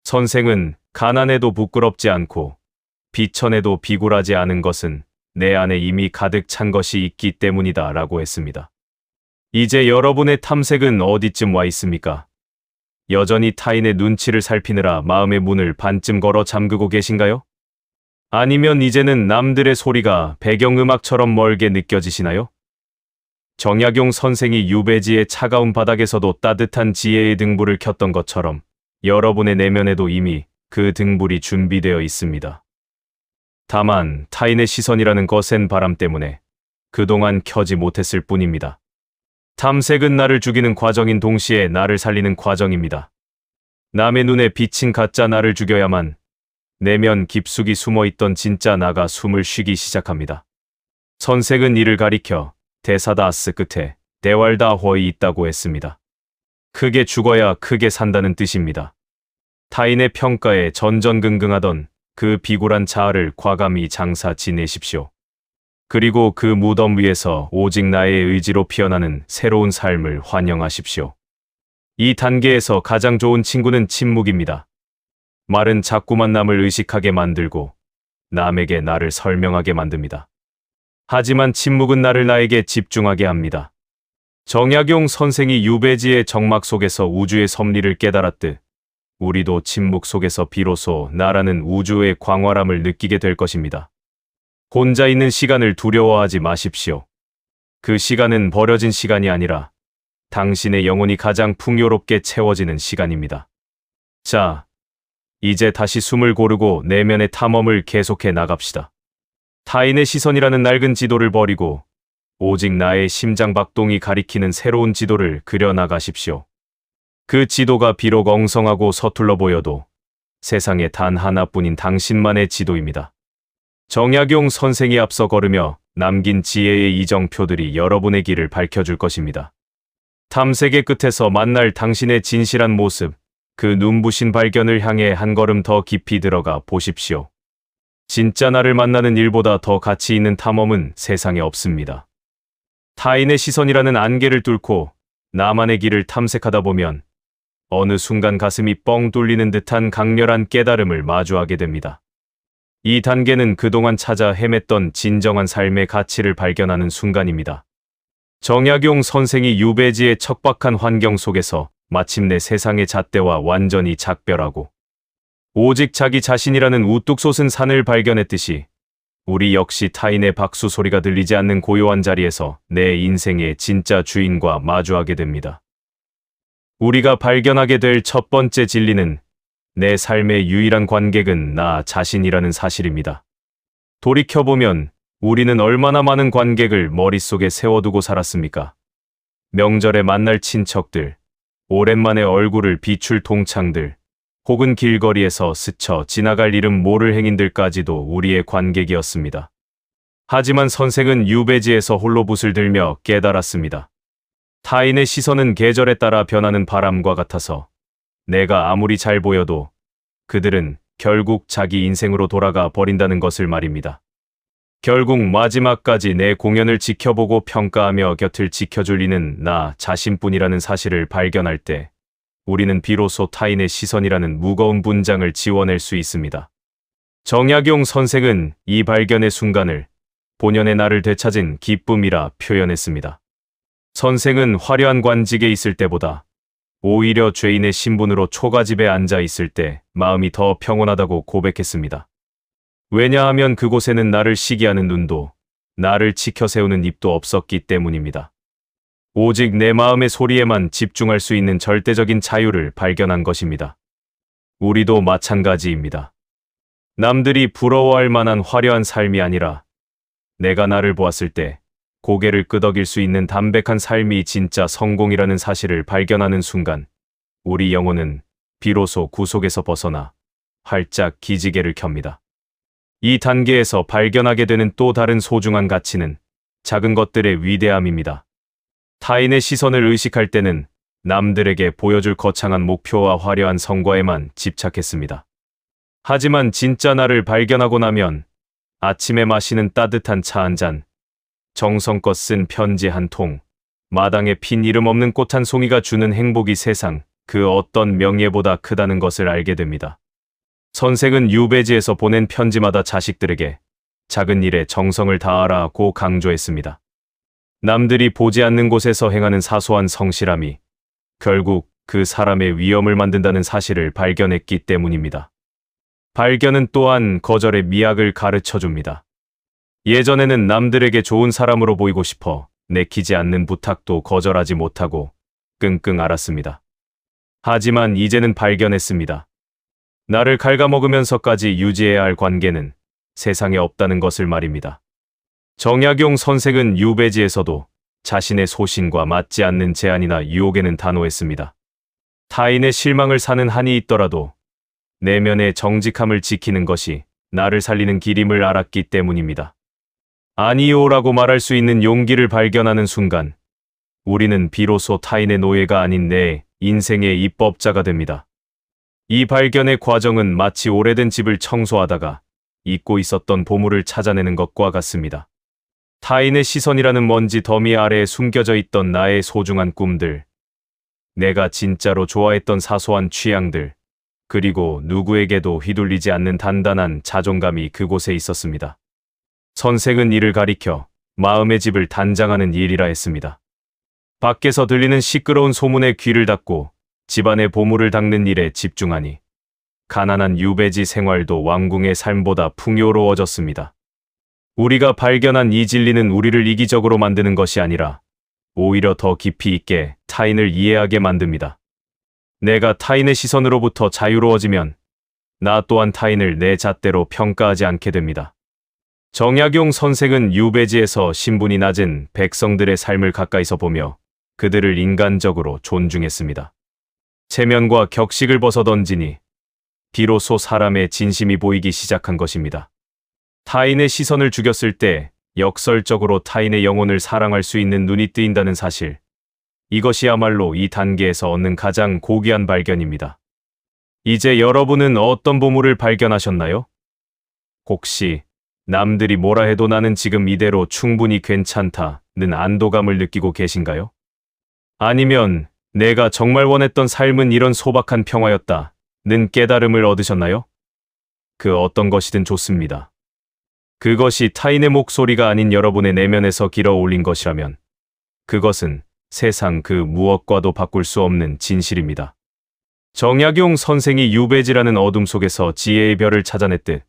선생은 가난해도 부끄럽지 않고 비천해도 비굴하지 않은 것은 내 안에 이미 가득 찬 것이 있기 때문이다 라고 했습니다. 이제 여러분의 탐색은 어디쯤 와 있습니까? 여전히 타인의 눈치를 살피느라 마음의 문을 반쯤 걸어 잠그고 계신가요? 아니면 이제는 남들의 소리가 배경음악처럼 멀게 느껴지시나요? 정약용 선생이 유배지의 차가운 바닥에서도 따뜻한 지혜의 등불을 켰던 것처럼 여러분의 내면에도 이미 그 등불이 준비되어 있습니다. 다만 타인의 시선이라는 거센 바람 때문에 그동안 켜지 못했을 뿐입니다. 탐색은 나를 죽이는 과정인 동시에 나를 살리는 과정입니다. 남의 눈에 비친 가짜 나를 죽여야만 내면 깊숙이 숨어있던 진짜 나가 숨을 쉬기 시작합니다. 선생은 이를 가리켜 데사다스 끝에 데왈다허이 있다고 했습니다. 크게 죽어야 크게 산다는 뜻입니다. 타인의 평가에 전전긍긍하던 그 비굴한 자아를 과감히 장사 지내십시오. 그리고 그 무덤 위에서 오직 나의 의지로 피어나는 새로운 삶을 환영하십시오. 이 단계에서 가장 좋은 친구는 침묵입니다. 말은 자꾸만 남을 의식하게 만들고 남에게 나를 설명하게 만듭니다. 하지만 침묵은 나를 나에게 집중하게 합니다. 정약용 선생이 유배지의 정막 속에서 우주의 섭리를 깨달았듯 우리도 침묵 속에서 비로소 나라는 우주의 광활함을 느끼게 될 것입니다. 혼자 있는 시간을 두려워하지 마십시오. 그 시간은 버려진 시간이 아니라 당신의 영혼이 가장 풍요롭게 채워지는 시간입니다. 자, 이제 다시 숨을 고르고 내면의 탐험을 계속해 나갑시다. 타인의 시선이라는 낡은 지도를 버리고 오직 나의 심장 박동이 가리키는 새로운 지도를 그려나가십시오. 그 지도가 비록 엉성하고 서툴러 보여도 세상에 단 하나뿐인 당신만의 지도입니다. 정약용 선생이 앞서 걸으며 남긴 지혜의 이정표들이 여러분의 길을 밝혀줄 것입니다. 탐색의 끝에서 만날 당신의 진실한 모습, 그 눈부신 발견을 향해 한 걸음 더 깊이 들어가 보십시오. 진짜 나를 만나는 일보다 더 가치 있는 탐험은 세상에 없습니다. 타인의 시선이라는 안개를 뚫고 나만의 길을 탐색하다 보면 어느 순간 가슴이 뻥 뚫리는 듯한 강렬한 깨달음을 마주하게 됩니다. 이 단계는 그동안 찾아 헤맸던 진정한 삶의 가치를 발견하는 순간입니다. 정약용 선생이 유배지의 척박한 환경 속에서 마침내 세상의 잣대와 완전히 작별하고 오직 자기 자신이라는 우뚝 솟은 산을 발견했듯이 우리 역시 타인의 박수 소리가 들리지 않는 고요한 자리에서 내 인생의 진짜 주인과 마주하게 됩니다. 우리가 발견하게 될 첫 번째 진리는 내 삶의 유일한 관객은 나 자신이라는 사실입니다. 돌이켜보면 우리는 얼마나 많은 관객을 머릿속에 세워두고 살았습니까? 명절에 만날 친척들, 오랜만에 얼굴을 비출 동창들, 혹은 길거리에서 스쳐 지나갈 이름 모를 행인들까지도 우리의 관객이었습니다. 하지만 선생은 유배지에서 홀로 붓을 들며 깨달았습니다. 타인의 시선은 계절에 따라 변하는 바람과 같아서 내가 아무리 잘 보여도 그들은 결국 자기 인생으로 돌아가 버린다는 것을 말입니다. 결국 마지막까지 내 공연을 지켜보고 평가하며 곁을 지켜줄 이는 나 자신뿐이라는 사실을 발견할 때 우리는 비로소 타인의 시선이라는 무거운 분장을 지워낼 수 있습니다. 정약용 선생은 이 발견의 순간을 본연의 나를 되찾은 기쁨이라 표현했습니다. 선생은 화려한 관직에 있을 때보다 오히려 죄인의 신분으로 초가집에 앉아 있을 때 마음이 더 평온하다고 고백했습니다. 왜냐하면 그곳에는 나를 시기하는 눈도 나를 치켜세우는 입도 없었기 때문입니다. 오직 내 마음의 소리에만 집중할 수 있는 절대적인 자유를 발견한 것입니다. 우리도 마찬가지입니다. 남들이 부러워할 만한 화려한 삶이 아니라 내가 나를 보았을 때 고개를 끄덕일 수 있는 담백한 삶이 진짜 성공이라는 사실을 발견하는 순간 우리 영혼은 비로소 구속에서 벗어나 활짝 기지개를 켭니다. 이 단계에서 발견하게 되는 또 다른 소중한 가치는 작은 것들의 위대함입니다. 타인의 시선을 의식할 때는 남들에게 보여줄 거창한 목표와 화려한 성과에만 집착했습니다. 하지만 진짜 나를 발견하고 나면 아침에 마시는 따뜻한 차 한 잔, 정성껏 쓴 편지 한 통, 마당에 핀 이름 없는 꽃 한 송이가 주는 행복이 세상 그 어떤 명예보다 크다는 것을 알게 됩니다. 선생은 유배지에서 보낸 편지마다 자식들에게 작은 일에 정성을 다하라고 강조했습니다. 남들이 보지 않는 곳에서 행하는 사소한 성실함이 결국 그 사람의 위엄을 만든다는 사실을 발견했기 때문입니다. 발견은 또한 거절의 미학을 가르쳐 줍니다. 예전에는 남들에게 좋은 사람으로 보이고 싶어 내키지 않는 부탁도 거절하지 못하고 끙끙 앓았습니다. 하지만 이제는 발견했습니다. 나를 갉아먹으면서까지 유지해야 할 관계는 세상에 없다는 것을 말입니다. 정약용 선생은 유배지에서도 자신의 소신과 맞지 않는 제안이나 유혹에는 단호했습니다. 타인의 실망을 사는 한이 있더라도 내면의 정직함을 지키는 것이 나를 살리는 길임을 알았기 때문입니다. 아니요라고 말할 수 있는 용기를 발견하는 순간 우리는 비로소 타인의 노예가 아닌 내 인생의 입법자가 됩니다. 이 발견의 과정은 마치 오래된 집을 청소하다가 잊고 있었던 보물을 찾아내는 것과 같습니다. 타인의 시선이라는 먼지 더미 아래에 숨겨져 있던 나의 소중한 꿈들, 내가 진짜로 좋아했던 사소한 취향들, 그리고 누구에게도 휘둘리지 않는 단단한 자존감이 그곳에 있었습니다. 선생은 이를 가리켜 마음의 집을 단장하는 일이라 했습니다. 밖에서 들리는 시끄러운 소문에 귀를 닫고 집안의 보물을 닦는 일에 집중하니 가난한 유배지 생활도 왕궁의 삶보다 풍요로워졌습니다. 우리가 발견한 이 진리는 우리를 이기적으로 만드는 것이 아니라 오히려 더 깊이 있게 타인을 이해하게 만듭니다. 내가 타인의 시선으로부터 자유로워지면 나 또한 타인을 내 잣대로 평가하지 않게 됩니다. 정약용 선생은 유배지에서 신분이 낮은 백성들의 삶을 가까이서 보며 그들을 인간적으로 존중했습니다. 체면과 격식을 벗어던지니 비로소 사람의 진심이 보이기 시작한 것입니다. 타인의 시선을 죽였을 때 역설적으로 타인의 영혼을 사랑할 수 있는 눈이 뜨인다는 사실, 이것이야말로 이 단계에서 얻는 가장 고귀한 발견입니다. 이제 여러분은 어떤 보물을 발견하셨나요? 혹시 남들이 뭐라 해도 나는 지금 이대로 충분히 괜찮다는 안도감을 느끼고 계신가요? 아니면 내가 정말 원했던 삶은 이런 소박한 평화였다는 깨달음을 얻으셨나요? 그 어떤 것이든 좋습니다. 그것이 타인의 목소리가 아닌 여러분의 내면에서 길어올린 것이라면 그것은 세상 그 무엇과도 바꿀 수 없는 진실입니다. 정약용 선생이 유배지라는 어둠 속에서 지혜의 별을 찾아냈듯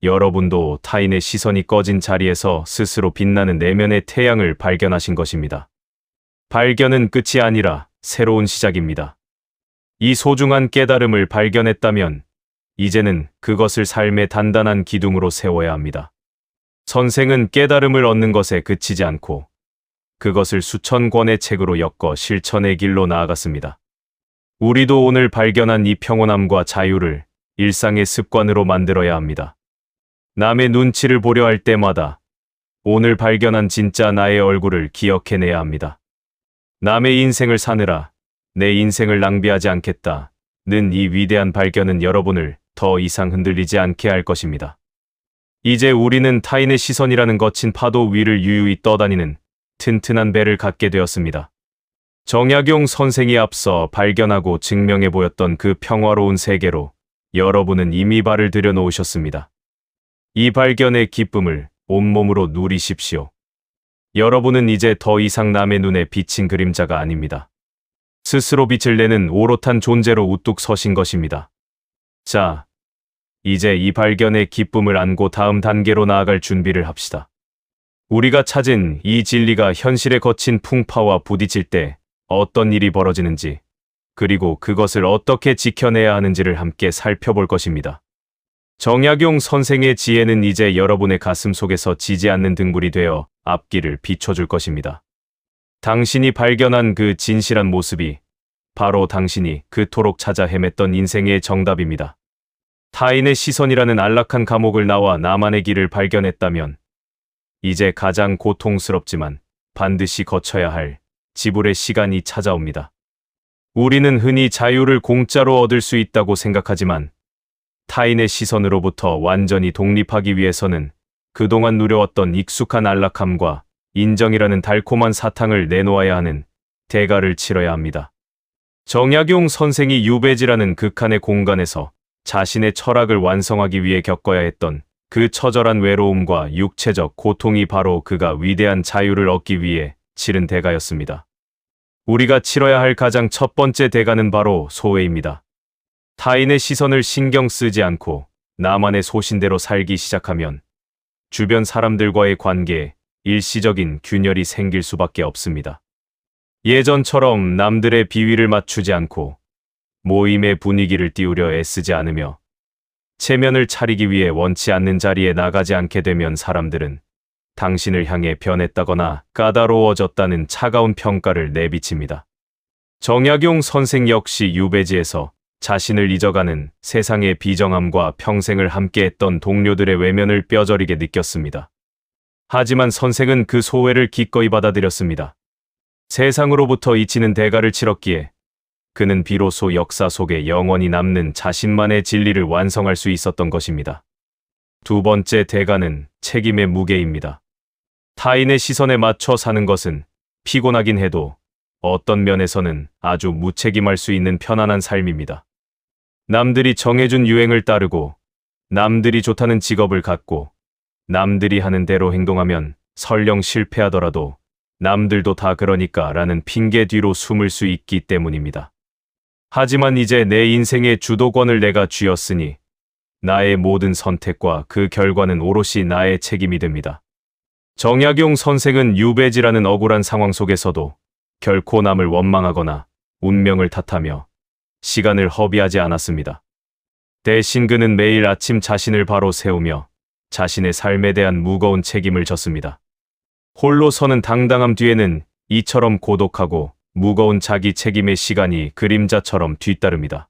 여러분도 타인의 시선이 꺼진 자리에서 스스로 빛나는 내면의 태양을 발견하신 것입니다. 발견은 끝이 아니라 새로운 시작입니다. 이 소중한 깨달음을 발견했다면 이제는 그것을 삶의 단단한 기둥으로 세워야 합니다. 선생은 깨달음을 얻는 것에 그치지 않고 그것을 수천 권의 책으로 엮어 실천의 길로 나아갔습니다. 우리도 오늘 발견한 이 평온함과 자유를 일상의 습관으로 만들어야 합니다. 남의 눈치를 보려 할 때마다 오늘 발견한 진짜 나의 얼굴을 기억해내야 합니다. 남의 인생을 사느라 내 인생을 낭비하지 않겠다는 이 위대한 발견은 여러분을 더 이상 흔들리지 않게 할 것입니다. 이제 우리는 타인의 시선이라는 거친 파도 위를 유유히 떠다니는 튼튼한 배를 갖게 되었습니다. 정약용 선생이 앞서 발견하고 증명해 보였던 그 평화로운 세계로 여러분은 이미 발을 들여놓으셨습니다. 이 발견의 기쁨을 온몸으로 누리십시오. 여러분은 이제 더 이상 남의 눈에 비친 그림자가 아닙니다. 스스로 빛을 내는 오롯한 존재로 우뚝 서신 것입니다. 자, 이제 이 발견의 기쁨을 안고 다음 단계로 나아갈 준비를 합시다. 우리가 찾은 이 진리가 현실의 거친 풍파와 부딪힐 때 어떤 일이 벌어지는지, 그리고 그것을 어떻게 지켜내야 하는지를 함께 살펴볼 것입니다. 정약용 선생의 지혜는 이제 여러분의 가슴 속에서 지지 않는 등불이 되어 앞길을 비춰줄 것입니다. 당신이 발견한 그 진실한 모습이 바로 당신이 그토록 찾아 헤맸던 인생의 정답입니다. 타인의 시선이라는 안락한 감옥을 나와 나만의 길을 발견했다면 이제 가장 고통스럽지만 반드시 거쳐야 할 지불의 시간이 찾아옵니다. 우리는 흔히 자유를 공짜로 얻을 수 있다고 생각하지만 타인의 시선으로부터 완전히 독립하기 위해서는 그동안 누려왔던 익숙한 안락함과 인정이라는 달콤한 사탕을 내놓아야 하는 대가를 치러야 합니다. 정약용 선생이 유배지라는 극한의 공간에서 자신의 철학을 완성하기 위해 겪어야 했던 그 처절한 외로움과 육체적 고통이 바로 그가 위대한 자유를 얻기 위해 치른 대가였습니다. 우리가 치러야 할 가장 첫 번째 대가는 바로 소외입니다. 타인의 시선을 신경 쓰지 않고 나만의 소신대로 살기 시작하면 주변 사람들과의 관계에 일시적인 균열이 생길 수밖에 없습니다. 예전처럼 남들의 비위를 맞추지 않고 모임의 분위기를 띄우려 애쓰지 않으며 체면을 차리기 위해 원치 않는 자리에 나가지 않게 되면 사람들은 당신을 향해 변했다거나 까다로워졌다는 차가운 평가를 내비칩니다. 정약용 선생 역시 유배지에서 자신을 잊어가는 세상의 비정함과 평생을 함께했던 동료들의 외면을 뼈저리게 느꼈습니다. 하지만 선생은 그 소외를 기꺼이 받아들였습니다. 세상으로부터 잊히는 대가를 치렀기에 그는 비로소 역사 속에 영원히 남는 자신만의 진리를 완성할 수 있었던 것입니다. 두 번째 대가는 책임의 무게입니다. 타인의 시선에 맞춰 사는 것은 피곤하긴 해도 어떤 면에서는 아주 무책임할 수 있는 편안한 삶입니다. 남들이 정해준 유행을 따르고 남들이 좋다는 직업을 갖고 남들이 하는 대로 행동하면 설령 실패하더라도 남들도 다 그러니까 라는 핑계 뒤로 숨을 수 있기 때문입니다. 하지만 이제 내 인생의 주도권을 내가 쥐었으니 나의 모든 선택과 그 결과는 오롯이 나의 책임이 됩니다. 정약용 선생은 유배지라는 억울한 상황 속에서도 결코 남을 원망하거나 운명을 탓하며 시간을 허비하지 않았습니다. 대신 그는 매일 아침 자신을 바로 세우며 자신의 삶에 대한 무거운 책임을 졌습니다. 홀로 서는 당당함 뒤에는 이처럼 고독하고 무거운 자기 책임의 시간이 그림자처럼 뒤따릅니다.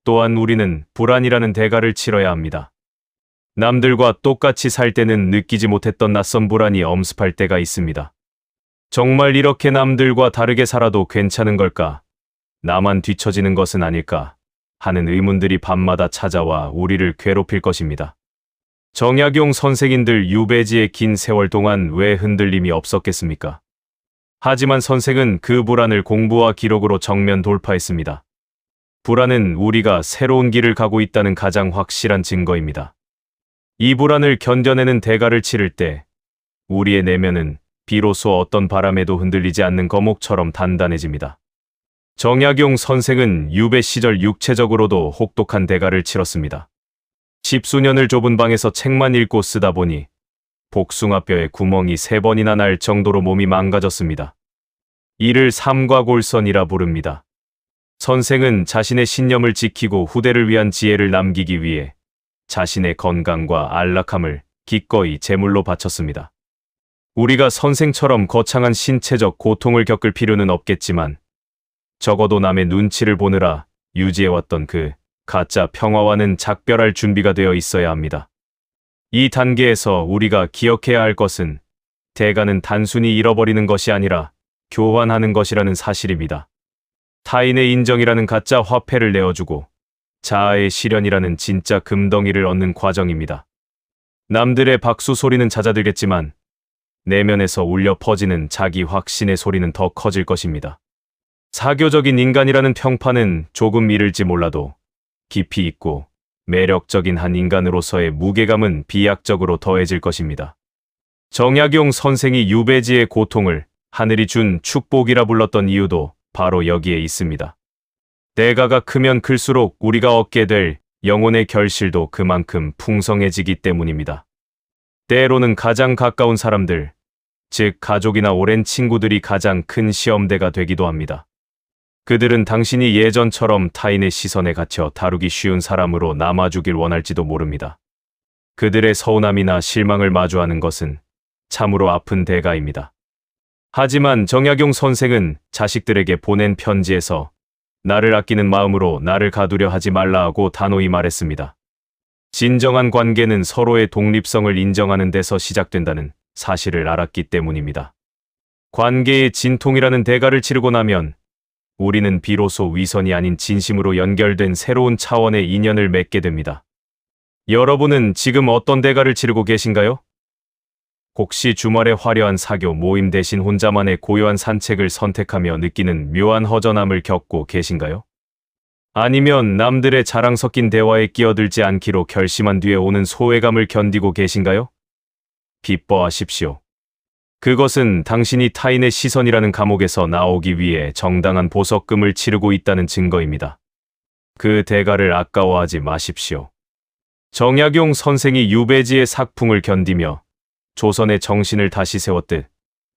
또한 우리는 불안이라는 대가를 치러야 합니다. 남들과 똑같이 살 때는 느끼지 못했던 낯선 불안이 엄습할 때가 있습니다. 정말 이렇게 남들과 다르게 살아도 괜찮은 걸까? 나만 뒤처지는 것은 아닐까? 하는 의문들이 밤마다 찾아와 우리를 괴롭힐 것입니다. 정약용 선생님들 유배지의 긴 세월 동안 왜 흔들림이 없었겠습니까? 하지만 선생은 그 불안을 공부와 기록으로 정면 돌파했습니다. 불안은 우리가 새로운 길을 가고 있다는 가장 확실한 증거입니다. 이 불안을 견뎌내는 대가를 치를 때 우리의 내면은 비로소 어떤 바람에도 흔들리지 않는 거목처럼 단단해집니다. 정약용 선생은 유배 시절 육체적으로도 혹독한 대가를 치렀습니다. 십수년을 좁은 방에서 책만 읽고 쓰다 보니 복숭아뼈에 구멍이 3번이나 날 정도로 몸이 망가졌습니다. 이를 삼과골선이라 부릅니다. 선생은 자신의 신념을 지키고 후대를 위한 지혜를 남기기 위해 자신의 건강과 안락함을 기꺼이 제물로 바쳤습니다. 우리가 선생처럼 거창한 신체적 고통을 겪을 필요는 없겠지만 적어도 남의 눈치를 보느라 유지해왔던 그 가짜 평화와는 작별할 준비가 되어 있어야 합니다. 이 단계에서 우리가 기억해야 할 것은 대가는 단순히 잃어버리는 것이 아니라 교환하는 것이라는 사실입니다. 타인의 인정이라는 가짜 화폐를 내어주고 자아의 실현이라는 진짜 금덩이를 얻는 과정입니다. 남들의 박수 소리는 잦아들겠지만 내면에서 울려 퍼지는 자기 확신의 소리는 더 커질 것입니다. 사교적인 인간이라는 평판은 조금 이를지 몰라도 깊이 있고 매력적인 한 인간으로서의 무게감은 비약적으로 더해질 것입니다. 정약용 선생이 유배지의 고통을 하늘이 준 축복이라 불렀던 이유도 바로 여기에 있습니다. 대가가 크면 클수록 우리가 얻게 될 영혼의 결실도 그만큼 풍성해지기 때문입니다. 때로는 가장 가까운 사람들, 즉 가족이나 오랜 친구들이 가장 큰 시험대가 되기도 합니다. 그들은 당신이 예전처럼 타인의 시선에 갇혀 다루기 쉬운 사람으로 남아주길 원할지도 모릅니다. 그들의 서운함이나 실망을 마주하는 것은 참으로 아픈 대가입니다. 하지만 정약용 선생은 자식들에게 보낸 편지에서 나를 아끼는 마음으로 나를 가두려 하지 말라 하고 단호히 말했습니다. 진정한 관계는 서로의 독립성을 인정하는 데서 시작된다는 사실을 알았기 때문입니다. 관계의 진통이라는 대가를 치르고 나면 우리는 비로소 위선이 아닌 진심으로 연결된 새로운 차원의 인연을 맺게 됩니다. 여러분은 지금 어떤 대가를 치르고 계신가요? 혹시 주말에 화려한 사교 모임 대신 혼자만의 고요한 산책을 선택하며 느끼는 묘한 허전함을 겪고 계신가요? 아니면 남들의 자랑 섞인 대화에 끼어들지 않기로 결심한 뒤에 오는 소외감을 견디고 계신가요? 기뻐하십시오. 그것은 당신이 타인의 시선이라는 감옥에서 나오기 위해 정당한 보석금을 치르고 있다는 증거입니다. 그 대가를 아까워하지 마십시오. 정약용 선생이 유배지의 삭풍을 견디며 조선의 정신을 다시 세웠듯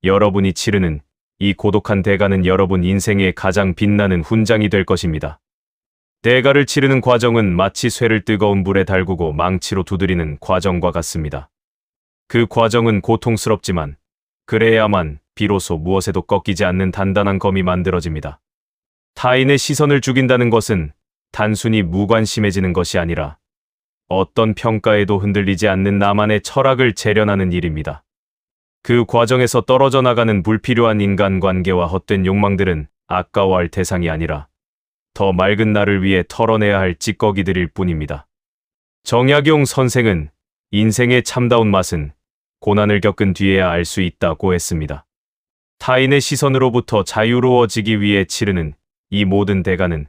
여러분이 치르는 이 고독한 대가는 여러분 인생의 가장 빛나는 훈장이 될 것입니다. 대가를 치르는 과정은 마치 쇠를 뜨거운 불에 달구고 망치로 두드리는 과정과 같습니다. 그 과정은 고통스럽지만 그래야만 비로소 무엇에도 꺾이지 않는 단단한 검이 만들어집니다. 타인의 시선을 죽인다는 것은 단순히 무관심해지는 것이 아니라 어떤 평가에도 흔들리지 않는 나만의 철학을 재련하는 일입니다. 그 과정에서 떨어져 나가는 불필요한 인간관계와 헛된 욕망들은 아까워할 대상이 아니라 더 맑은 나를 위해 털어내야 할 찌꺼기들일 뿐입니다. 정약용 선생은 인생의 참다운 맛은 고난을 겪은 뒤에야 알 수 있다고 했습니다. 타인의 시선으로부터 자유로워지기 위해 치르는 이 모든 대가는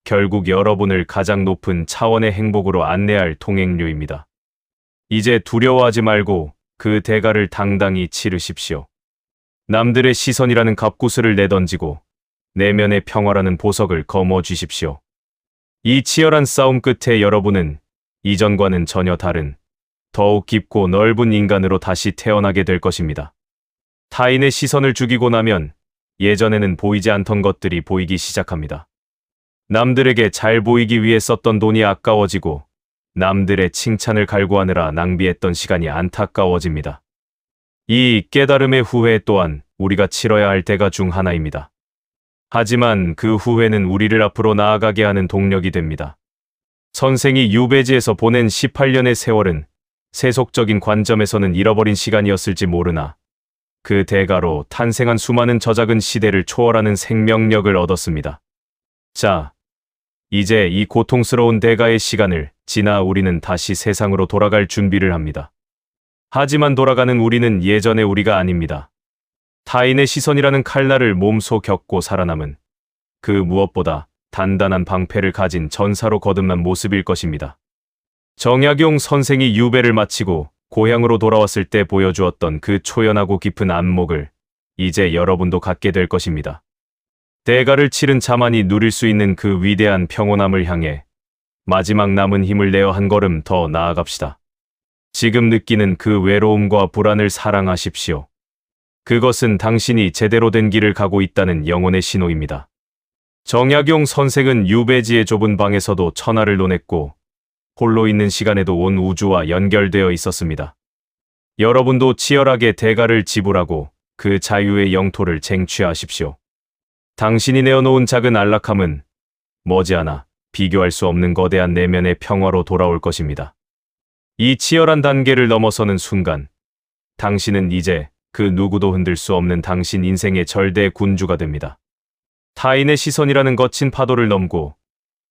결국 여러분을 가장 높은 차원의 행복으로 안내할 통행료입니다. 이제 두려워하지 말고 그 대가를 당당히 치르십시오. 남들의 시선이라는 갑구슬을 내던지고 내면의 평화라는 보석을 거머쥐십시오. 이 치열한 싸움 끝에 여러분은 이전과는 전혀 다른 더욱 깊고 넓은 인간으로 다시 태어나게 될 것입니다. 타인의 시선을 죽이고 나면 예전에는 보이지 않던 것들이 보이기 시작합니다. 남들에게 잘 보이기 위해 썼던 돈이 아까워지고 남들의 칭찬을 갈구하느라 낭비했던 시간이 안타까워집니다. 이 깨달음의 후회 또한 우리가 치러야 할 대가 중 하나입니다. 하지만 그 후회는 우리를 앞으로 나아가게 하는 동력이 됩니다. 선생이 유배지에서 보낸 18년의 세월은 세속적인 관점에서는 잃어버린 시간이었을지 모르나 그 대가로 탄생한 수많은 저작은 시대를 초월하는 생명력을 얻었습니다. 자, 이제 이 고통스러운 대가의 시간을 지나 우리는 다시 세상으로 돌아갈 준비를 합니다. 하지만 돌아가는 우리는 예전의 우리가 아닙니다. 타인의 시선이라는 칼날을 몸소 겪고 살아남은 그 무엇보다 단단한 방패를 가진 전사로 거듭난 모습일 것입니다. 정약용 선생이 유배를 마치고 고향으로 돌아왔을 때 보여주었던 그 초연하고 깊은 안목을 이제 여러분도 갖게 될 것입니다. 대가를 치른 자만이 누릴 수 있는 그 위대한 평온함을 향해 마지막 남은 힘을 내어 한 걸음 더 나아갑시다. 지금 느끼는 그 외로움과 불안을 사랑하십시오. 그것은 당신이 제대로 된 길을 가고 있다는 영혼의 신호입니다. 정약용 선생은 유배지의 좁은 방에서도 천하를 논했고 홀로 있는 시간에도 온 우주와 연결되어 있었습니다. 여러분도 치열하게 대가를 지불하고 그 자유의 영토를 쟁취하십시오. 당신이 내어놓은 작은 안락함은 머지않아 비교할 수 없는 거대한 내면의 평화로 돌아올 것입니다. 이 치열한 단계를 넘어서는 순간 당신은 이제 그 누구도 흔들 수 없는 당신 인생의 절대 군주가 됩니다. 타인의 시선이라는 거친 파도를 넘고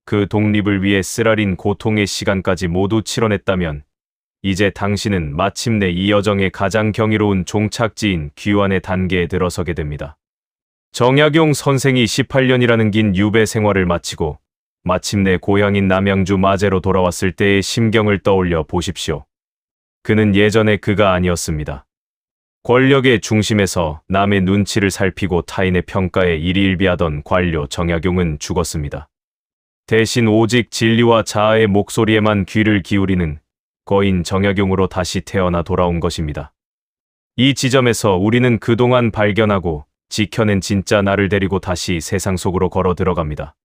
그 독립을 위해 쓰라린 고통의 시간까지 모두 치러냈다면 이제 당신은 마침내 이 여정의 가장 경이로운 종착지인 귀환의 단계에 들어서게 됩니다. 정약용 선생이 18년이라는 긴 유배 생활을 마치고 마침내 고향인 남양주 마제로 돌아왔을 때의 심경을 떠올려 보십시오. 그는 예전의 그가 아니었습니다. 권력의 중심에서 남의 눈치를 살피고 타인의 평가에 일희일비하던 관료 정약용은 죽었습니다. 대신 오직 진리와 자아의 목소리에만 귀를 기울이는 거인 정약용으로 다시 태어나 돌아온 것입니다. 이 지점에서 우리는 그동안 발견하고 지켜낸 진짜 나를 데리고 다시 세상 속으로 걸어 들어갑니다.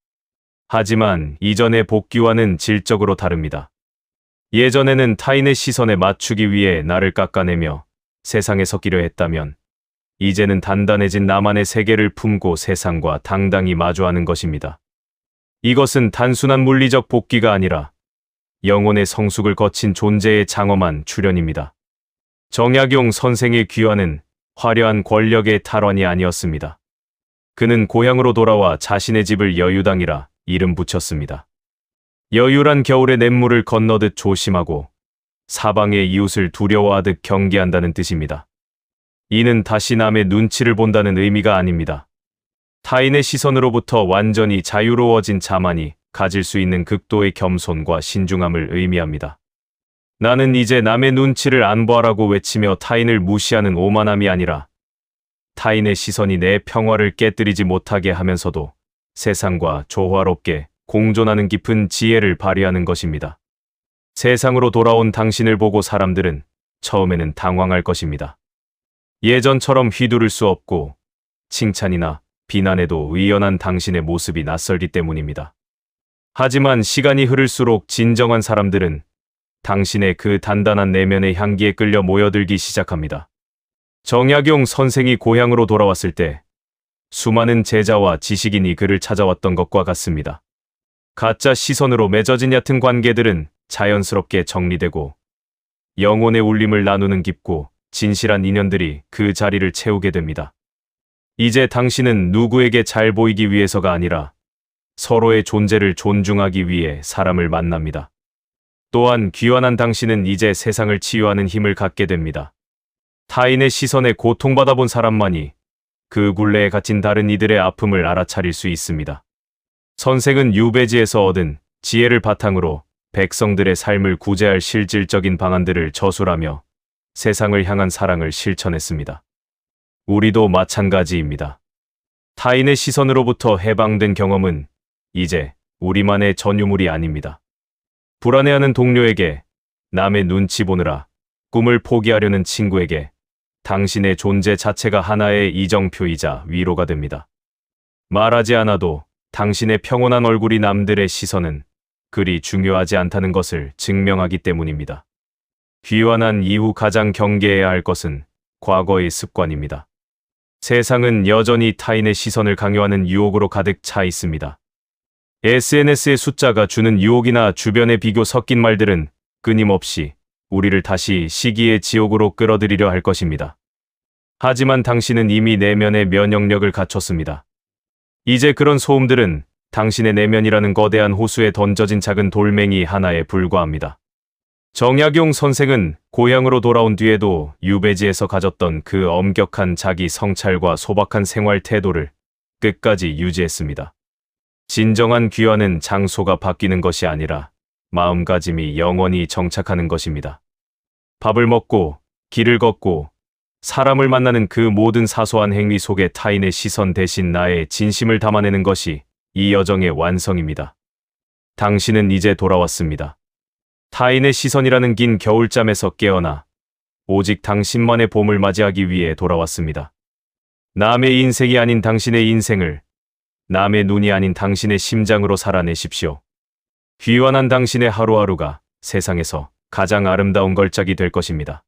하지만 이전의 복귀와는 질적으로 다릅니다. 예전에는 타인의 시선에 맞추기 위해 나를 깎아내며 세상에 섞이려 했다면 이제는 단단해진 나만의 세계를 품고 세상과 당당히 마주하는 것입니다. 이것은 단순한 물리적 복귀가 아니라 영혼의 성숙을 거친 존재의 장엄한 출현입니다. 정약용 선생의 귀환은 화려한 권력의 탈환이 아니었습니다. 그는 고향으로 돌아와 자신의 집을 여유당이라 이름 붙였습니다. 여유란 겨울의 냇물을 건너듯 조심하고 사방의 이웃을 두려워하듯 경계한다는 뜻입니다. 이는 다시 남의 눈치를 본다는 의미가 아닙니다. 타인의 시선으로부터 완전히 자유로워진 자만이 가질 수 있는 극도의 겸손과 신중함을 의미합니다. 나는 이제 남의 눈치를 안보하라고 외치며 타인을 무시하는 오만함이 아니라 타인의 시선이 내 평화를 깨뜨리지 못하게 하면서도 세상과 조화롭게 공존하는 깊은 지혜를 발휘하는 것입니다. 세상으로 돌아온 당신을 보고 사람들은 처음에는 당황할 것입니다. 예전처럼 휘두를 수 없고 칭찬이나 비난에도 의연한 당신의 모습이 낯설기 때문입니다. 하지만 시간이 흐를수록 진정한 사람들은 당신의 그 단단한 내면의 향기에 끌려 모여들기 시작합니다. 정약용 선생이 고향으로 돌아왔을 때 수많은 제자와 지식인이 그를 찾아왔던 것과 같습니다. 가짜 시선으로 맺어진 얕은 관계들은 자연스럽게 정리되고 영혼의 울림을 나누는 깊고 진실한 인연들이 그 자리를 채우게 됩니다. 이제 당신은 누구에게 잘 보이기 위해서가 아니라 서로의 존재를 존중하기 위해 사람을 만납니다. 또한 귀환한 당신은 이제 세상을 치유하는 힘을 갖게 됩니다. 타인의 시선에 고통받아 본 사람만이 그 굴레에 갇힌 다른 이들의 아픔을 알아차릴 수 있습니다. 선생은 유배지에서 얻은 지혜를 바탕으로 백성들의 삶을 구제할 실질적인 방안들을 저술하며 세상을 향한 사랑을 실천했습니다. 우리도 마찬가지입니다. 타인의 시선으로부터 해방된 경험은 이제 우리만의 전유물이 아닙니다. 불안해하는 동료에게, 남의 눈치 보느라 꿈을 포기하려는 친구에게 당신의 존재 자체가 하나의 이정표이자 위로가 됩니다. 말하지 않아도 당신의 평온한 얼굴이 남들의 시선은 그리 중요하지 않다는 것을 증명하기 때문입니다. 귀환한 이후 가장 경계해야 할 것은 과거의 습관입니다. 세상은 여전히 타인의 시선을 강요하는 유혹으로 가득 차 있습니다. SNS의 숫자가 주는 유혹이나 주변의 비교 섞인 말들은 끊임없이 우리를 다시 시기의 지옥으로 끌어들이려 할 것입니다. 하지만 당신은 이미 내면의 면역력을 갖췄습니다. 이제 그런 소음들은 당신의 내면이라는 거대한 호수에 던져진 작은 돌멩이 하나에 불과합니다. 정약용 선생은 고향으로 돌아온 뒤에도 유배지에서 가졌던 그 엄격한 자기 성찰과 소박한 생활 태도를 끝까지 유지했습니다. 진정한 귀환은 장소가 바뀌는 것이 아니라 마음가짐이 영원히 정착하는 것입니다. 밥을 먹고 길을 걷고 사람을 만나는 그 모든 사소한 행위 속에 타인의 시선 대신 나의 진심을 담아내는 것이 이 여정의 완성입니다. 당신은 이제 돌아왔습니다. 타인의 시선이라는 긴 겨울잠에서 깨어나 오직 당신만의 봄을 맞이하기 위해 돌아왔습니다. 남의 인생이 아닌 당신의 인생을, 남의 눈이 아닌 당신의 심장으로 살아내십시오. 귀환한 당신의 하루하루가 세상에서 가장 아름다운 걸작이 될 것입니다.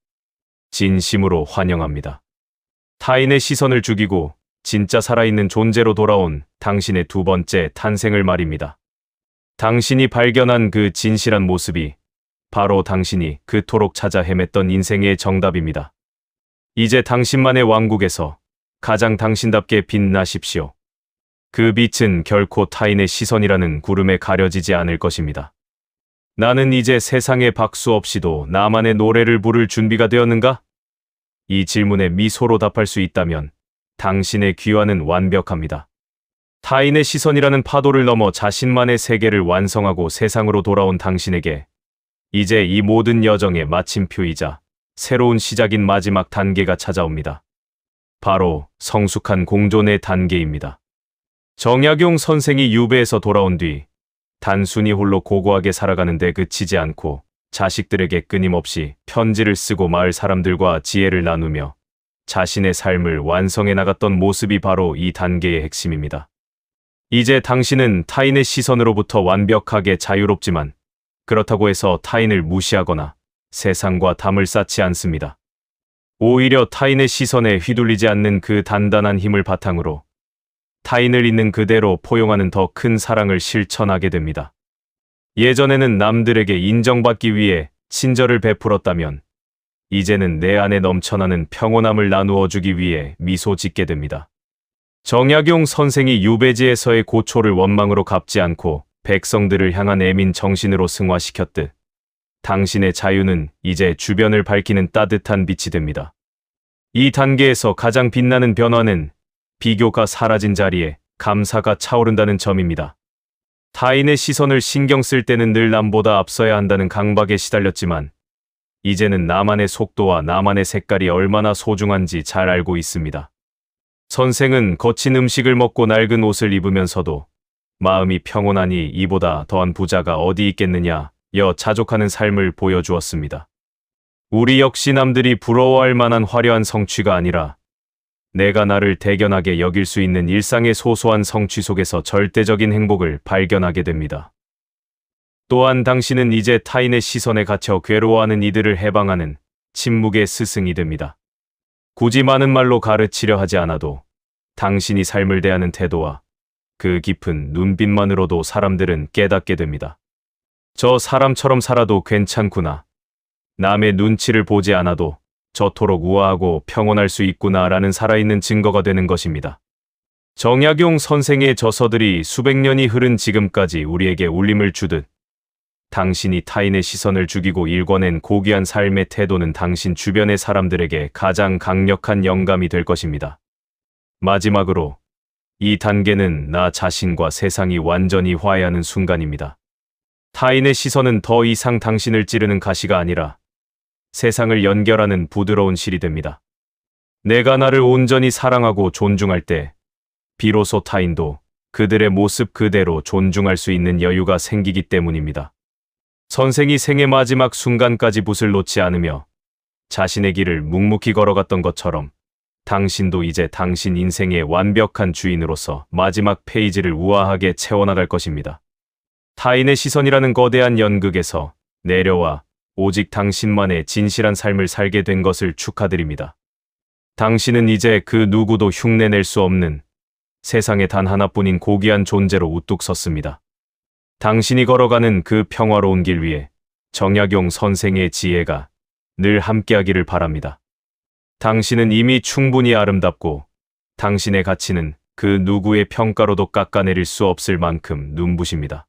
진심으로 환영합니다. 타인의 시선을 죽이고 진짜 살아있는 존재로 돌아온 당신의 두 번째 탄생을 말입니다. 당신이 발견한 그 진실한 모습이 바로 당신이 그토록 찾아 헤맸던 인생의 정답입니다. 이제 당신만의 왕국에서 가장 당신답게 빛나십시오. 그 빛은 결코 타인의 시선이라는 구름에 가려지지 않을 것입니다. 나는 이제 세상의 박수 없이도 나만의 노래를 부를 준비가 되었는가? 이 질문에 미소로 답할 수 있다면 당신의 귀환은 완벽합니다. 타인의 시선이라는 파도를 넘어 자신만의 세계를 완성하고 세상으로 돌아온 당신에게 이제 이 모든 여정의 마침표이자 새로운 시작인 마지막 단계가 찾아옵니다. 바로 성숙한 공존의 단계입니다. 정약용 선생이 유배에서 돌아온 뒤 단순히 홀로 고고하게 살아가는데 그치지 않고 자식들에게 끊임없이 편지를 쓰고 마을 사람들과 지혜를 나누며 자신의 삶을 완성해 나갔던 모습이 바로 이 단계의 핵심입니다. 이제 당신은 타인의 시선으로부터 완벽하게 자유롭지만 그렇다고 해서 타인을 무시하거나 세상과 담을 쌓지 않습니다. 오히려 타인의 시선에 휘둘리지 않는 그 단단한 힘을 바탕으로 타인을 있는 그대로 포용하는 더 큰 사랑을 실천하게 됩니다. 예전에는 남들에게 인정받기 위해 친절을 베풀었다면 이제는 내 안에 넘쳐나는 평온함을 나누어 주기 위해 미소 짓게 됩니다. 정약용 선생이 유배지에서의 고초를 원망으로 갚지 않고 백성들을 향한 애민 정신으로 승화시켰듯 당신의 자유는 이제 주변을 밝히는 따뜻한 빛이 됩니다. 이 단계에서 가장 빛나는 변화는 비교가 사라진 자리에 감사가 차오른다는 점입니다. 타인의 시선을 신경 쓸 때는 늘 남보다 앞서야 한다는 강박에 시달렸지만 이제는 나만의 속도와 나만의 색깔이 얼마나 소중한지 잘 알고 있습니다. 선생은 거친 음식을 먹고 낡은 옷을 입으면서도 마음이 평온하니 이보다 더한 부자가 어디 있겠느냐 여 자족하는 삶을 보여주었습니다. 우리 역시 남들이 부러워할 만한 화려한 성취가 아니라 내가 나를 대견하게 여길 수 있는 일상의 소소한 성취 속에서 절대적인 행복을 발견하게 됩니다. 또한 당신은 이제 타인의 시선에 갇혀 괴로워하는 이들을 해방하는 침묵의 스승이 됩니다. 굳이 많은 말로 가르치려 하지 않아도 당신이 삶을 대하는 태도와 그 깊은 눈빛만으로도 사람들은 깨닫게 됩니다. 저 사람처럼 살아도 괜찮구나. 남의 눈치를 보지 않아도 저토록 우아하고 평온할 수 있구나라는 살아있는 증거가 되는 것입니다. 정약용 선생의 저서들이 수백 년이 흐른 지금까지 우리에게 울림을 주듯 당신이 타인의 시선을 죽이고 일궈낸 고귀한 삶의 태도는 당신 주변의 사람들에게 가장 강력한 영감이 될 것입니다. 마지막으로 이 단계는 나 자신과 세상이 완전히 화해하는 순간입니다. 타인의 시선은 더 이상 당신을 찌르는 가시가 아니라 세상을 연결하는 부드러운 실이 됩니다. 내가 나를 온전히 사랑하고 존중할 때 비로소 타인도 그들의 모습 그대로 존중할 수 있는 여유가 생기기 때문입니다. 선생이 생의 마지막 순간까지 붓을 놓지 않으며 자신의 길을 묵묵히 걸어갔던 것처럼 당신도 이제 당신 인생의 완벽한 주인으로서 마지막 페이지를 우아하게 채워나갈 것입니다. 타인의 시선이라는 거대한 연극에서 내려와 오직 당신만의 진실한 삶을 살게 된 것을 축하드립니다. 당신은 이제 그 누구도 흉내낼 수 없는 세상에 단 하나뿐인 고귀한 존재로 우뚝 섰습니다. 당신이 걸어가는 그 평화로운 길 위에 정약용 선생의 지혜가 늘 함께하기를 바랍니다. 당신은 이미 충분히 아름답고 당신의 가치는 그 누구의 평가로도 깎아내릴 수 없을 만큼 눈부십니다.